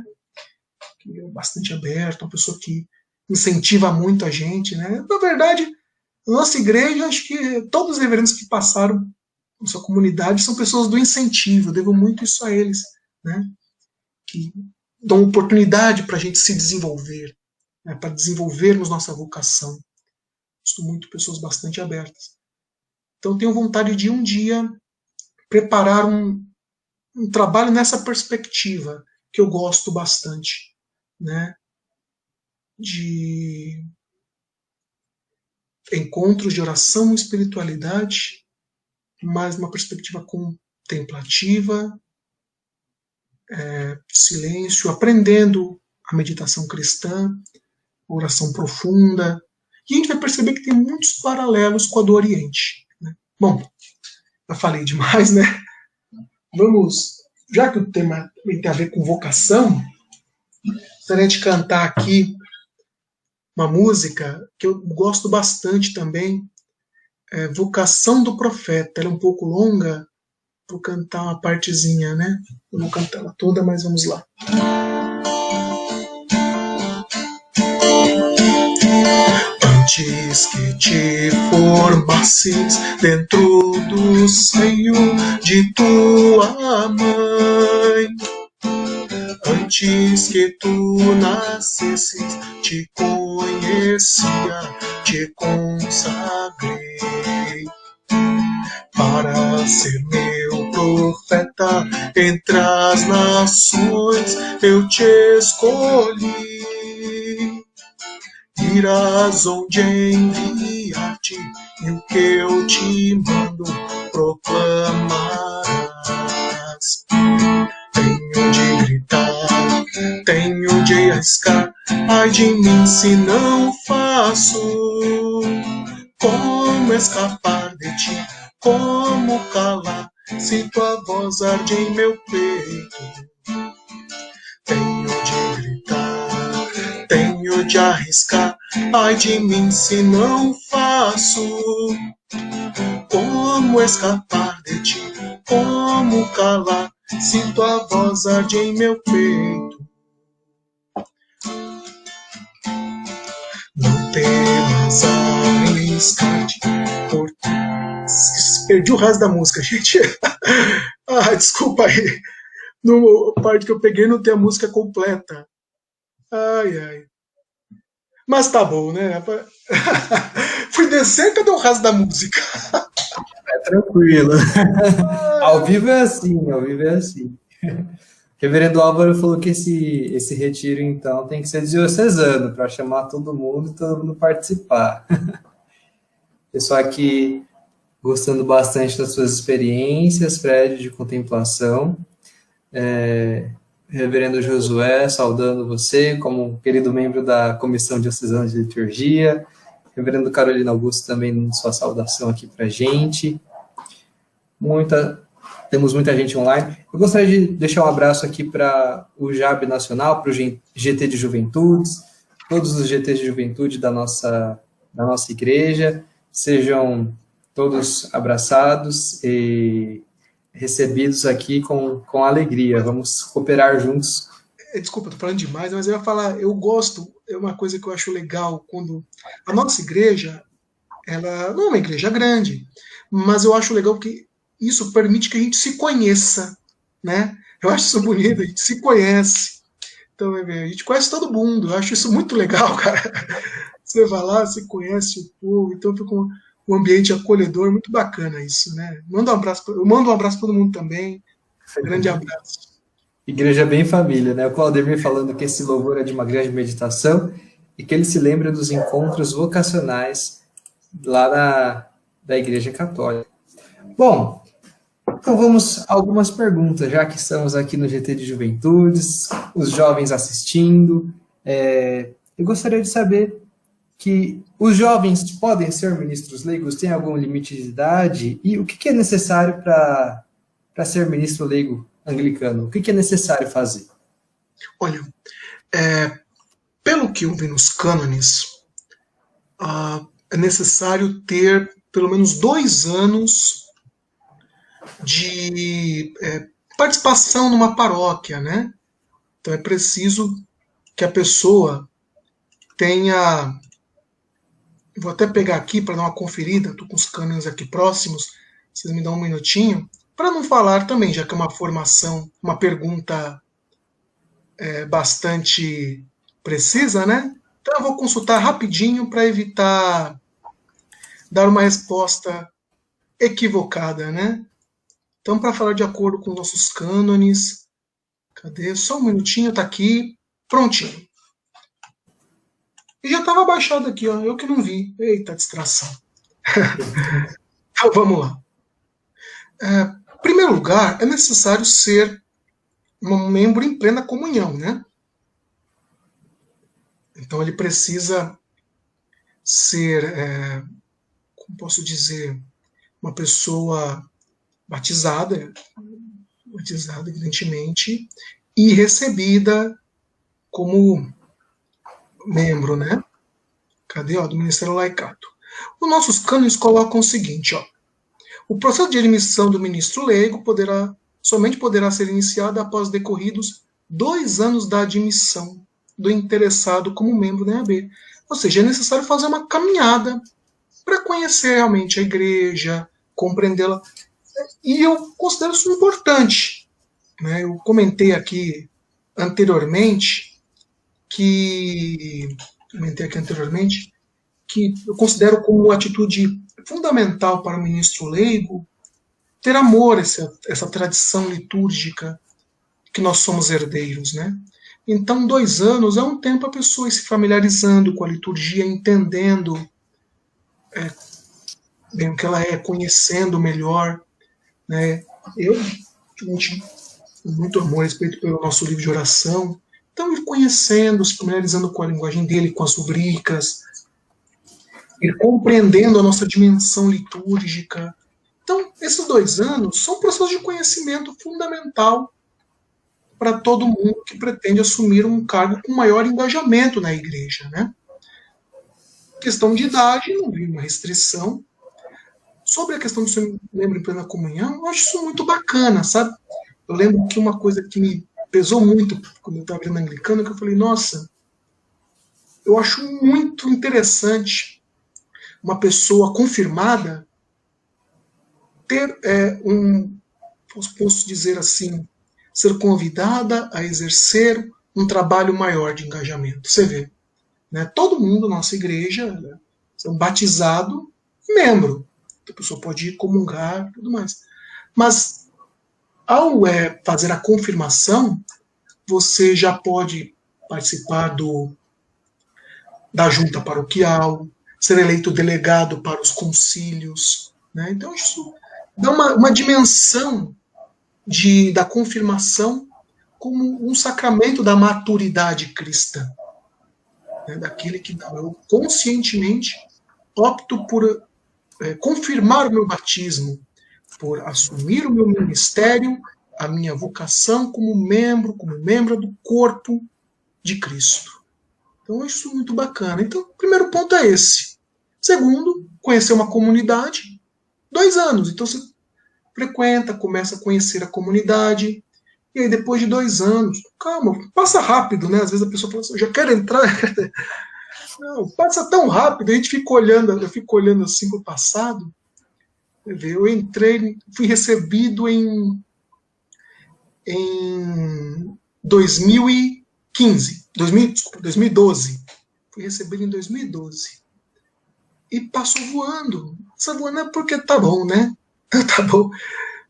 que é bastante aberto, uma pessoa que incentiva muito a gente. Né? Na verdade, a nossa igreja, acho que todos os reverendos que passaram na sua comunidade são pessoas do incentivo. Eu devo muito isso a eles, né? Que dão oportunidade para a gente se desenvolver, né? Para desenvolvermos nossa vocação. Gosto muito de pessoas bastante abertas. Então, tenho vontade de um dia preparar um trabalho nessa perspectiva, que eu gosto bastante, né? De encontros de oração e espiritualidade, mas uma perspectiva contemplativa, silêncio, aprendendo a meditação cristã, a oração profunda. E a gente vai perceber que tem muitos paralelos com a do Oriente. Né? Bom, já falei demais, né? Vamos, já que o tema tem a ver com vocação, gostaria de cantar aqui uma música que eu gosto bastante também, Vocação do Profeta. Ela é um pouco longa, vou cantar uma partezinha, né? Eu não vou cantar ela toda, mas vamos lá. Antes que te formasses dentro do seio de tua mãe, antes que tu nascesses, te conhecia, te consagrei para ser meu profeta entre as nações. Eu te escolhi. Irás onde enviar-te, e o que eu te mando proclamarás. Tenho de gritar, tenho de arriscar, ai de mim se não faço. Como escapar de ti, como calar, se tua voz arde em meu peito. Tenho de gritar, tenho de arriscar, ai de mim se não faço. Como escapar de ti, como calar, se tua voz arde em meu peito. Não temas arriscar-te, por... Perdi o resto da música, gente. Desculpa aí. No parte que eu peguei não tem a música completa. Ai. Mas tá bom, né? Fui descer, cadê o resto da música? Tranquilo. Ao vivo é assim, ao vivo é assim. O reverendo Álvaro falou que esse retiro, então, tem que ser diocesano, para chamar todo mundo e todo mundo participar. Pessoal aqui gostando bastante das suas experiências, Fred, de contemplação. Reverendo Josué, saudando você como querido membro da Comissão Diocesana de Liturgia. Reverendo Carolina Augusto também, sua saudação aqui para a gente. Temos muita gente online. Eu gostaria de deixar um abraço aqui para o JAB Nacional, para o GT de Juventudes, todos os GTs de Juventude da nossa igreja. Sejam todos abraçados e recebidos aqui com alegria. Vamos cooperar juntos. Desculpa, estou falando demais, mas eu ia falar, eu gosto, é uma coisa que eu acho legal, quando a nossa igreja, ela não é uma igreja grande, mas eu acho legal que isso permite que a gente se conheça, né? Eu acho isso bonito, a gente se conhece. Então, a gente conhece todo mundo, eu acho isso muito legal, cara. Você vai lá, você conhece o povo, então fica um ambiente acolhedor, muito bacana isso, né? Eu mando um abraço para todo mundo também. Um grande abraço. Igreja bem família, né? O Claudemir falando que esse louvor é de uma grande meditação. e que ele se lembre dos encontros vocacionais lá da Igreja Católica. Bom, então vamos a algumas perguntas, já que estamos aqui no GT de Juventudes, os jovens assistindo. Eu gostaria de saber que os jovens podem ser ministros leigos, tem algum limite de idade? E o que é necessário para ser ministro leigo anglicano? O que é necessário fazer? Olha, pelo que eu vi nos cânones, é necessário ter pelo menos 2 anos de participação numa paróquia, né? Então é preciso que a pessoa tenha... Vou até pegar aqui para dar uma conferida, estou com os cânones aqui próximos, vocês me dão um minutinho, para não falar também, já que é uma formação, uma pergunta bastante precisa, né? Então eu vou consultar rapidinho para evitar dar uma resposta equivocada, né? Então, para falar de acordo com nossos cânones, cadê? Só um minutinho, tá aqui, prontinho. E já estava baixado aqui, ó, eu que não vi. Eita, distração. Então, vamos lá. Em primeiro lugar, é necessário ser um membro em plena comunhão, né? Então, ele precisa ser, como posso dizer, uma pessoa batizada, evidentemente, e recebida como membro, né? Cadê? Ó, do Ministério Laicato. Os nossos cânones colocam o seguinte, ó. O processo de admissão do ministro leigo somente poderá ser iniciado após decorridos 2 anos da admissão do interessado como membro da EAB. Ou seja, é necessário fazer uma caminhada para conhecer realmente a igreja, compreendê-la. E eu considero isso importante, né? Eu comentei aqui anteriormente que eu considero como atitude fundamental para o ministro leigo ter amor a essa tradição litúrgica que nós somos herdeiros, né? Então, 2 anos é um tempo a pessoa ir se familiarizando com a liturgia, entendendo bem o que ela é, conhecendo melhor, né? Eu tenho muito amor a respeito pelo nosso livro de oração. Então, ir conhecendo, se familiarizando com a linguagem dele, com as rubricas, ir compreendendo a nossa dimensão litúrgica. Então, esses 2 anos são um processo de conhecimento fundamental para todo mundo que pretende assumir um cargo com maior engajamento na igreja, né? Questão de idade, não vi uma restrição. Sobre a questão do ser membro em plena comunhão, eu acho isso muito bacana, sabe? Eu lembro que uma coisa que me pesou muito quando eu estava vendo anglicano, que eu falei, nossa, eu acho muito interessante uma pessoa confirmada ter posso dizer assim, ser convidada a exercer um trabalho maior de engajamento. Você vê, né? Todo mundo na nossa igreja, né, é um batizado membro. A pessoa pode ir comungar e tudo mais. Mas, ao fazer a confirmação, você já pode participar da junta paroquial, ser eleito delegado para os concílios, né? Então, isso dá uma dimensão da confirmação como um sacramento da maturidade cristã, né? Daquele que não, eu conscientemente opto por confirmar o meu batismo, por assumir o meu ministério, a minha vocação como membro do corpo de Cristo. Então, isso é muito bacana. Então, o primeiro ponto é esse. Segundo, conhecer uma comunidade, 2 anos. Então, você frequenta, começa a conhecer a comunidade, e aí depois de 2 anos, calma, passa rápido, né? Às vezes a pessoa fala assim, eu já quero entrar. Não, passa tão rápido, a gente fica olhando, eu fico olhando assim para o passado. Eu entrei, fui recebido em 2012. Fui recebido em 2012. E passou voando. Passou voando é porque tá bom, né? Tá bom.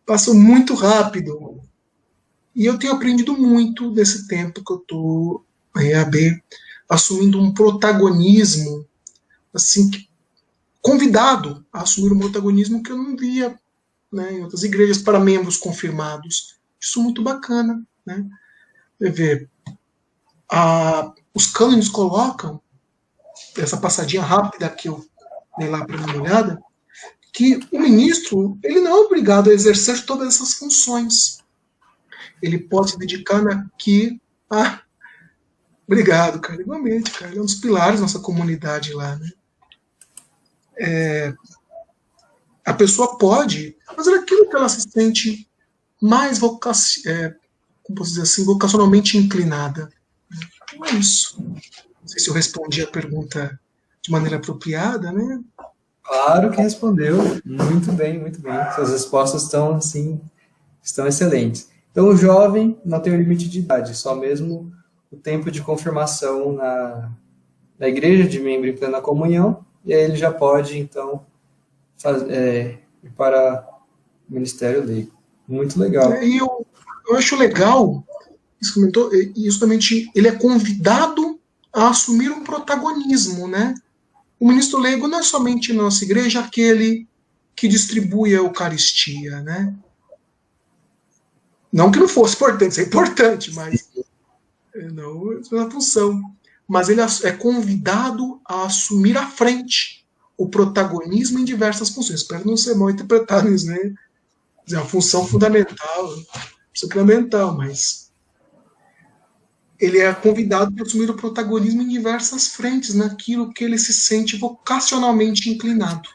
Passou muito rápido. E eu tenho aprendido muito nesse tempo que eu estou na EAB. assumindo um protagonismo, assim, convidado a assumir um protagonismo que eu não via, né, em outras igrejas para membros confirmados. Isso é muito bacana, né? Você vê, os cânones colocam, essa passadinha rápida que eu dei lá para dar uma olhada, que o ministro ele não é obrigado a exercer todas essas funções. Ele pode se dedicar naquilo. Obrigado, cara. Igualmente, cara. Ele é um dos pilares da nossa comunidade lá, né? A pessoa pode fazer aquilo que ela se sente mais como posso dizer assim, vocacionalmente inclinada. Então é isso. Não sei se eu respondi a pergunta de maneira apropriada, né? Claro que respondeu. Muito bem, muito bem. Suas respostas estão, assim, estão excelentes. Então, o jovem não tem um limite de idade, só mesmo o tempo de confirmação na igreja, de membro em plena comunhão, e aí ele já pode, então, ir para o ministério leigo. Muito legal. E eu acho legal, isso comentou, e justamente ele é convidado a assumir um protagonismo, né? O ministro leigo não é somente na nossa igreja aquele que distribui a Eucaristia, né? Não que não fosse importante, isso é importante, mas não é a função. Mas ele é convidado a assumir à frente o protagonismo em diversas funções. Espero não ser mal interpretado isso, né? É uma função fundamental, mas ele é convidado a assumir o protagonismo em diversas frentes, naquilo que ele se sente vocacionalmente inclinado.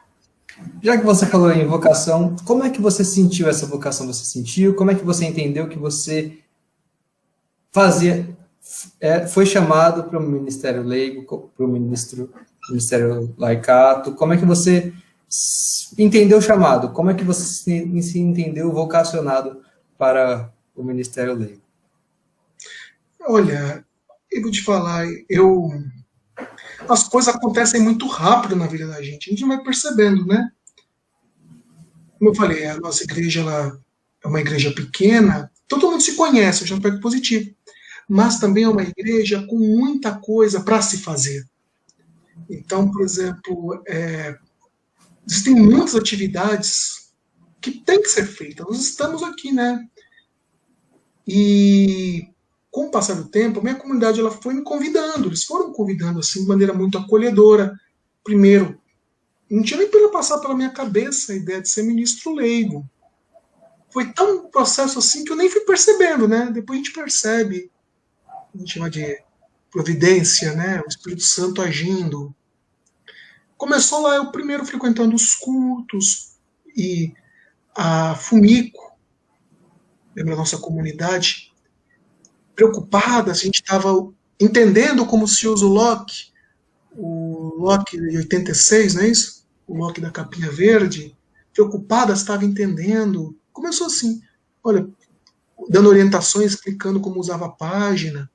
Já que você falou em vocação, como é que você sentiu essa vocação? Você sentiu? Como é que você entendeu que você foi chamado para o ministério leigo, para o ministério laicato? Como é que você entendeu o chamado? Como é que você se entendeu vocacionado para o ministério leigo? Olha, eu vou te falar, as coisas acontecem muito rápido na vida da gente. A gente vai percebendo, né? Como eu falei, a nossa igreja ela é uma igreja pequena, todo mundo se conhece, já é um aspecto positivo. Mas também é uma igreja com muita coisa para se fazer. Então, por exemplo, existem muitas atividades que têm que ser feitas. Nós estamos aqui, né? E com o passar do tempo, a minha comunidade ela foi me convidando, eles foram me convidando assim, de maneira muito acolhedora. Primeiro, não tinha nem para passar pela minha cabeça a ideia de ser ministro leigo. Foi tão um processo assim que eu nem fui percebendo, né? Depois a gente percebe, a gente chama de providência, né? O Espírito Santo agindo. Começou lá eu primeiro frequentando os cultos e a Funico, lembra a nossa comunidade, preocupada, a gente estava entendendo como se usa o Locke de 86, não é isso? O Locke da capinha verde, preocupada, estava entendendo. Começou assim, olha, dando orientações, explicando como usava a página,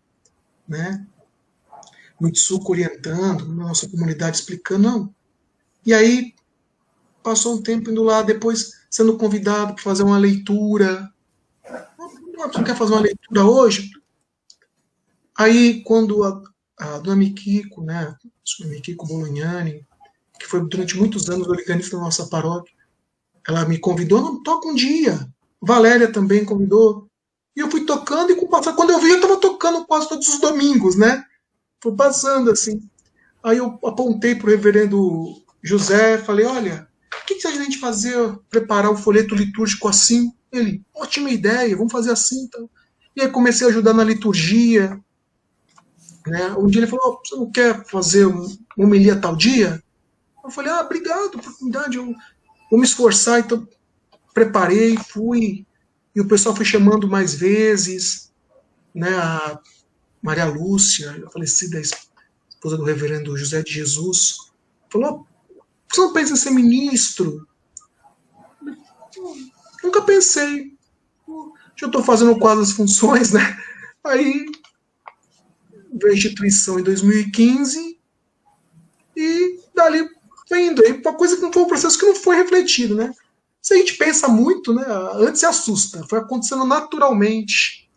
né? Mitsuko orientando, na nossa comunidade explicando, não. E aí, passou um tempo indo lá, depois sendo convidado para fazer uma leitura. Você quer fazer uma leitura hoje? Aí, quando a dona Mikiko, né, a Mikiko Bolognani, que foi durante muitos anos organista da nossa paróquia, ela me convidou, não, toca um dia. Valéria também convidou. E eu fui tocando, e com o passar, quando eu vi, eu estava tocando quase todos os domingos, né? Foi passando assim. Aí eu apontei para o reverendo José, falei, olha, o que a gente preparar o folheto litúrgico assim? Ele, ótima ideia, vamos fazer assim. Então. E aí comecei a ajudar na liturgia. Né? Um dia ele falou, você não quer fazer uma homilia tal dia? Eu falei, obrigado pela oportunidade, eu vou me esforçar. Então preparei, fui, e o pessoal foi chamando mais vezes, né? A Maria Lúcia, a falecida esposa do reverendo José de Jesus, falou, você não pensa em ser ministro? Nunca pensei. Já estou fazendo quase as funções, né? Aí veio a instituição em 2015 e dali foi indo. Aí uma coisa que não foi um processo que não foi refletido, né? Se a gente pensa muito, né? Antes se assusta. Foi acontecendo naturalmente.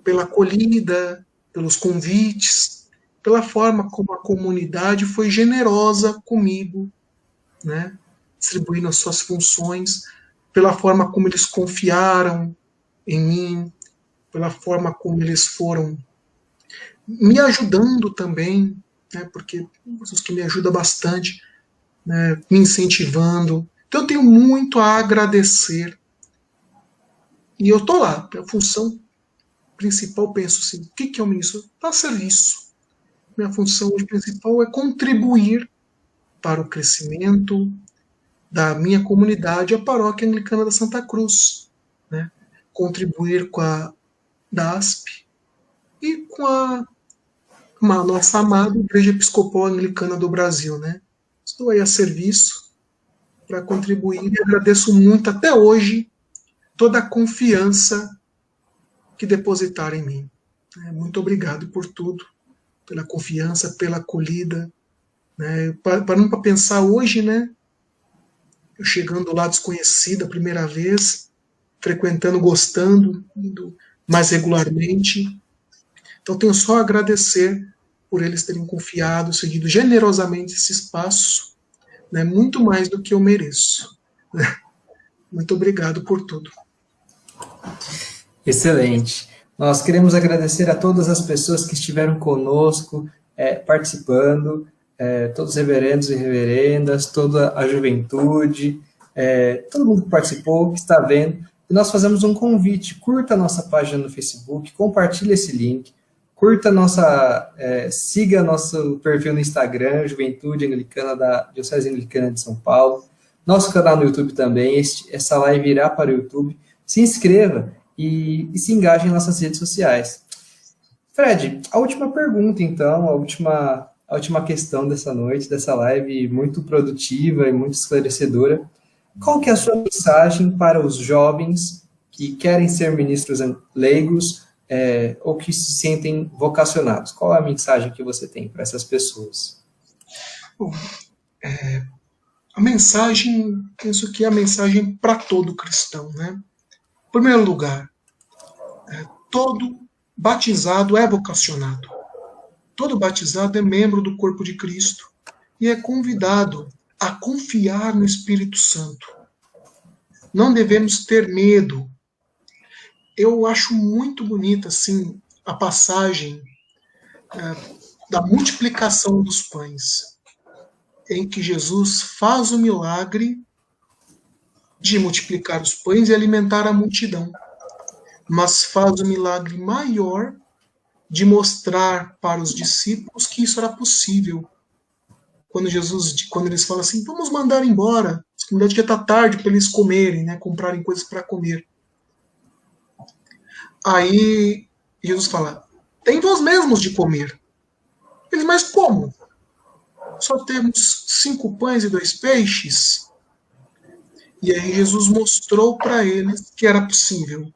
Pela acolhida, pelos convites, pela forma como a comunidade foi generosa comigo, né? Distribuindo as suas funções, pela forma como eles confiaram em mim, pela forma como eles foram me ajudando também, né? Porque pessoas que me ajudam bastante, né? Me incentivando. Então eu tenho muito a agradecer. E eu estou lá, a função principal, penso assim, o que é o ministro? Está a serviço. Minha função principal é contribuir para o crescimento da minha comunidade, a Paróquia Anglicana da Santa Cruz, né? Contribuir com a DASP e com a nossa amada Igreja Episcopal Anglicana do Brasil, né? Estou aí a serviço para contribuir e agradeço muito até hoje toda a confiança que depositaram em mim. Muito obrigado por tudo, pela confiança, pela acolhida, né? Parando para pensar hoje, né? Eu chegando lá desconhecida a primeira vez, frequentando, gostando, indo mais regularmente. Então tenho só a agradecer por eles terem confiado, cedido generosamente esse espaço, né? Muito mais do que eu mereço. Muito obrigado por tudo. Excelente. Nós queremos agradecer a todas as pessoas que estiveram conosco, participando, todos os reverendos e reverendas, toda a juventude, todo mundo que participou, que está vendo. E nós fazemos um convite: curta a nossa página no Facebook, compartilhe esse link, siga nosso perfil no Instagram, Juventude Anglicana da Diocese Anglicana de São Paulo, nosso canal no YouTube também. Essa live irá para o YouTube. Se inscreva e se engaje em nossas redes sociais. Fred, a última pergunta, então, a última questão dessa noite, dessa live muito produtiva e muito esclarecedora. Qual que é a sua mensagem para os jovens que querem ser ministros leigos ou que se sentem vocacionados? Qual é a mensagem que você tem para essas pessoas? Bom, a mensagem, penso que é a mensagem para todo cristão, né? Em primeiro lugar, todo batizado é vocacionado. Todo batizado é membro do corpo de Cristo e é convidado a confiar no Espírito Santo. Não devemos ter medo. Eu acho muito bonita assim a passagem da multiplicação dos pães, em que Jesus faz o milagre de multiplicar os pães e alimentar a multidão, mas faz o milagre maior de mostrar para os discípulos que isso era possível. Quando eles falam assim, vamos mandar embora, a comunidade já está tarde para eles comerem, né, comprarem coisas para comer. Aí Jesus fala, tem vós mesmos de comer. Eles, mas como? Só temos 5 pães e 2 peixes? E aí Jesus mostrou para eles que era possível.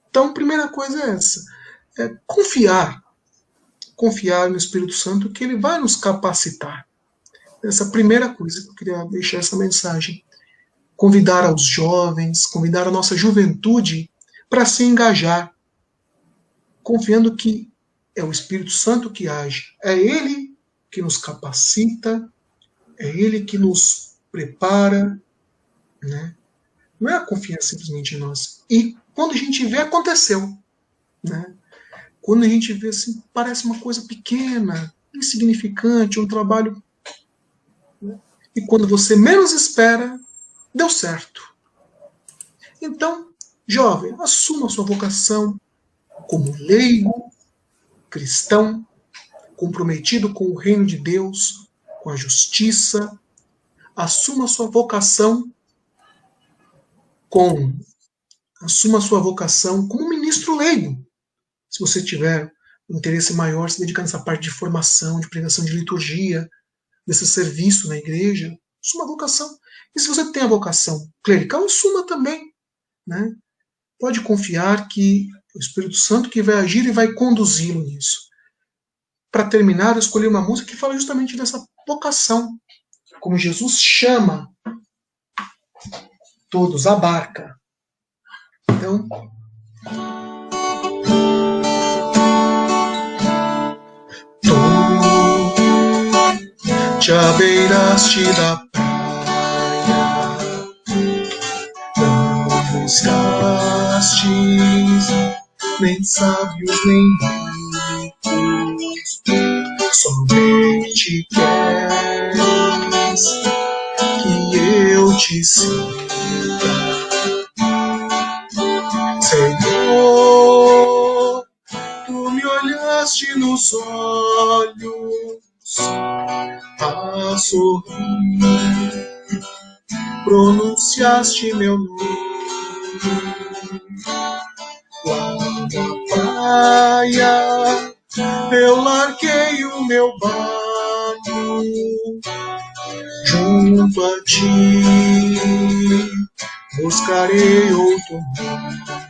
Então, a primeira coisa é essa. É confiar no Espírito Santo, que ele vai nos capacitar. Essa primeira coisa que eu queria deixar essa mensagem. Convidar aos jovens, convidar a nossa juventude para se engajar, confiando que é o Espírito Santo que age. É ele que nos capacita, é ele que nos prepara, né? Não é a confiança simplesmente em nós. E quando a gente vê, aconteceu, né? Quando a gente vê assim, parece uma coisa pequena, insignificante, um trabalho, né? E quando você menos espera, deu certo. Então, jovem, assuma a sua vocação como leigo, cristão, comprometido com o reino de Deus, com a justiça. Assuma a sua vocação como ministro leigo. Se você tiver um interesse maior, se dedicar nessa parte de formação, de pregação de liturgia, desse serviço na igreja, assuma a vocação. E se você tem a vocação clerical, assuma também, né? Pode confiar que o Espírito Santo que vai agir e vai conduzi-lo nisso. Para terminar, eu escolhi uma música que fala justamente dessa vocação, como Jesus chama todos à barca. Então, te abeiraste da praia, não buscastes nem sábios nem ricos, somente queres que eu te sirva. Senhor, tu me olhaste nos olhos a sorrir, pronunciaste meu nome lá na praia. Eu larguei o meu barco junto a ti, buscarei outro mundo.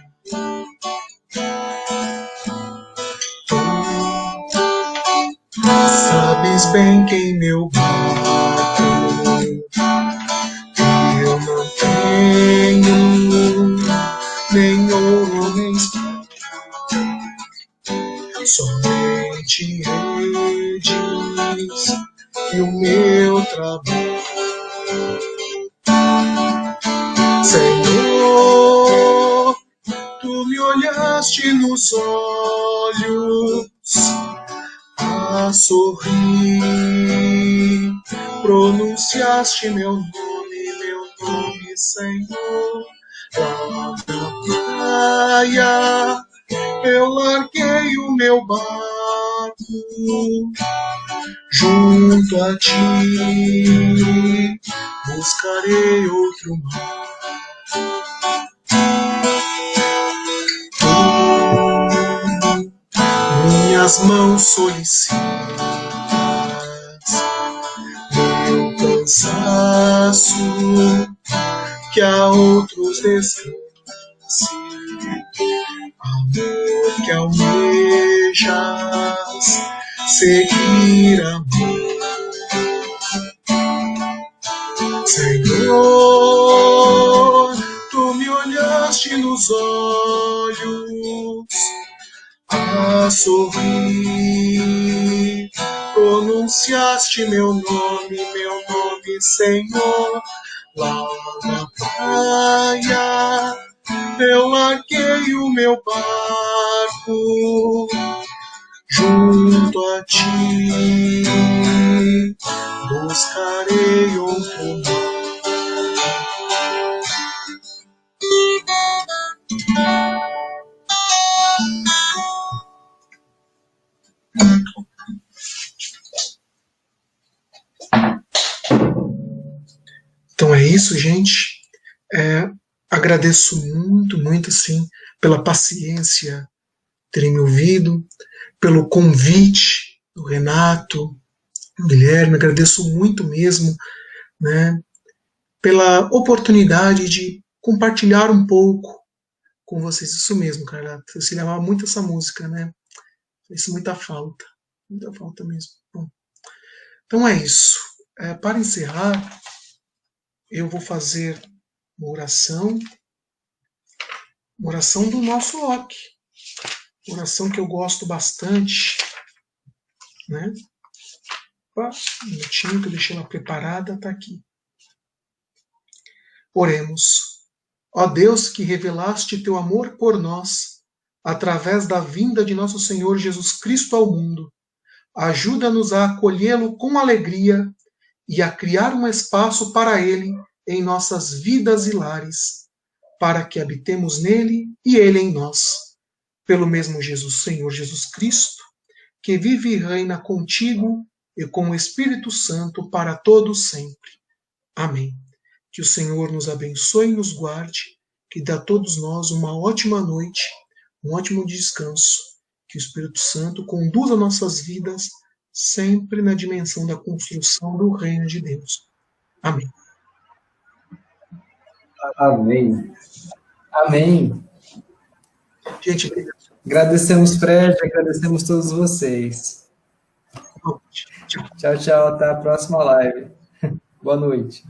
Tu sabes bem que em meu barco eu não tenho nem ouro nem espada, somente redes e o meu trabalho. Senhor, tu me olhaste nos olhos a sorrir, pronunciaste meu nome, Senhor, lá na praia. Eu larguei o meu barco junto a ti, buscarei outro mar. Minhas mãos solicitas, meu cansaço, que a outros descanse, amor que almejas seguir a mim. Senhor, tu me olhaste nos olhos a sorrir, pronunciaste meu nome, Senhor, lá na praia. Eu larguei o meu barco junto a ti, buscarei outro mar. Então é isso, gente. Agradeço muito, assim, pela paciência, terem me ouvido, pelo convite do Renato, do Guilherme. Agradeço muito mesmo, né, pela oportunidade de compartilhar um pouco com vocês. Isso mesmo, Carla. Você amava muito essa música, né? Fez muita falta mesmo. Bom, então é isso. Para encerrar, eu vou fazer uma oração do nosso Loki. Oração que eu gosto bastante, né? Um minutinho que eu deixei ela preparada, está aqui. Oremos. Ó Deus, que revelaste teu amor por nós, através da vinda de nosso Senhor Jesus Cristo ao mundo, ajuda-nos a acolhê-lo com alegria e a criar um espaço para ele em nossas vidas e lares, para que habitemos nele e ele em nós. Pelo mesmo Senhor Jesus Cristo, que vive e reina contigo e com o Espírito Santo para todos sempre. Amém. Que o Senhor nos abençoe e nos guarde, que dê a todos nós uma ótima noite, um ótimo descanso. Que o Espírito Santo conduza nossas vidas sempre na dimensão da construção do reino de Deus. Amém. Amém. Amém. Gente, agradecemos, Fred, agradecemos todos vocês. tchau. Tchau, até a próxima live. Boa noite.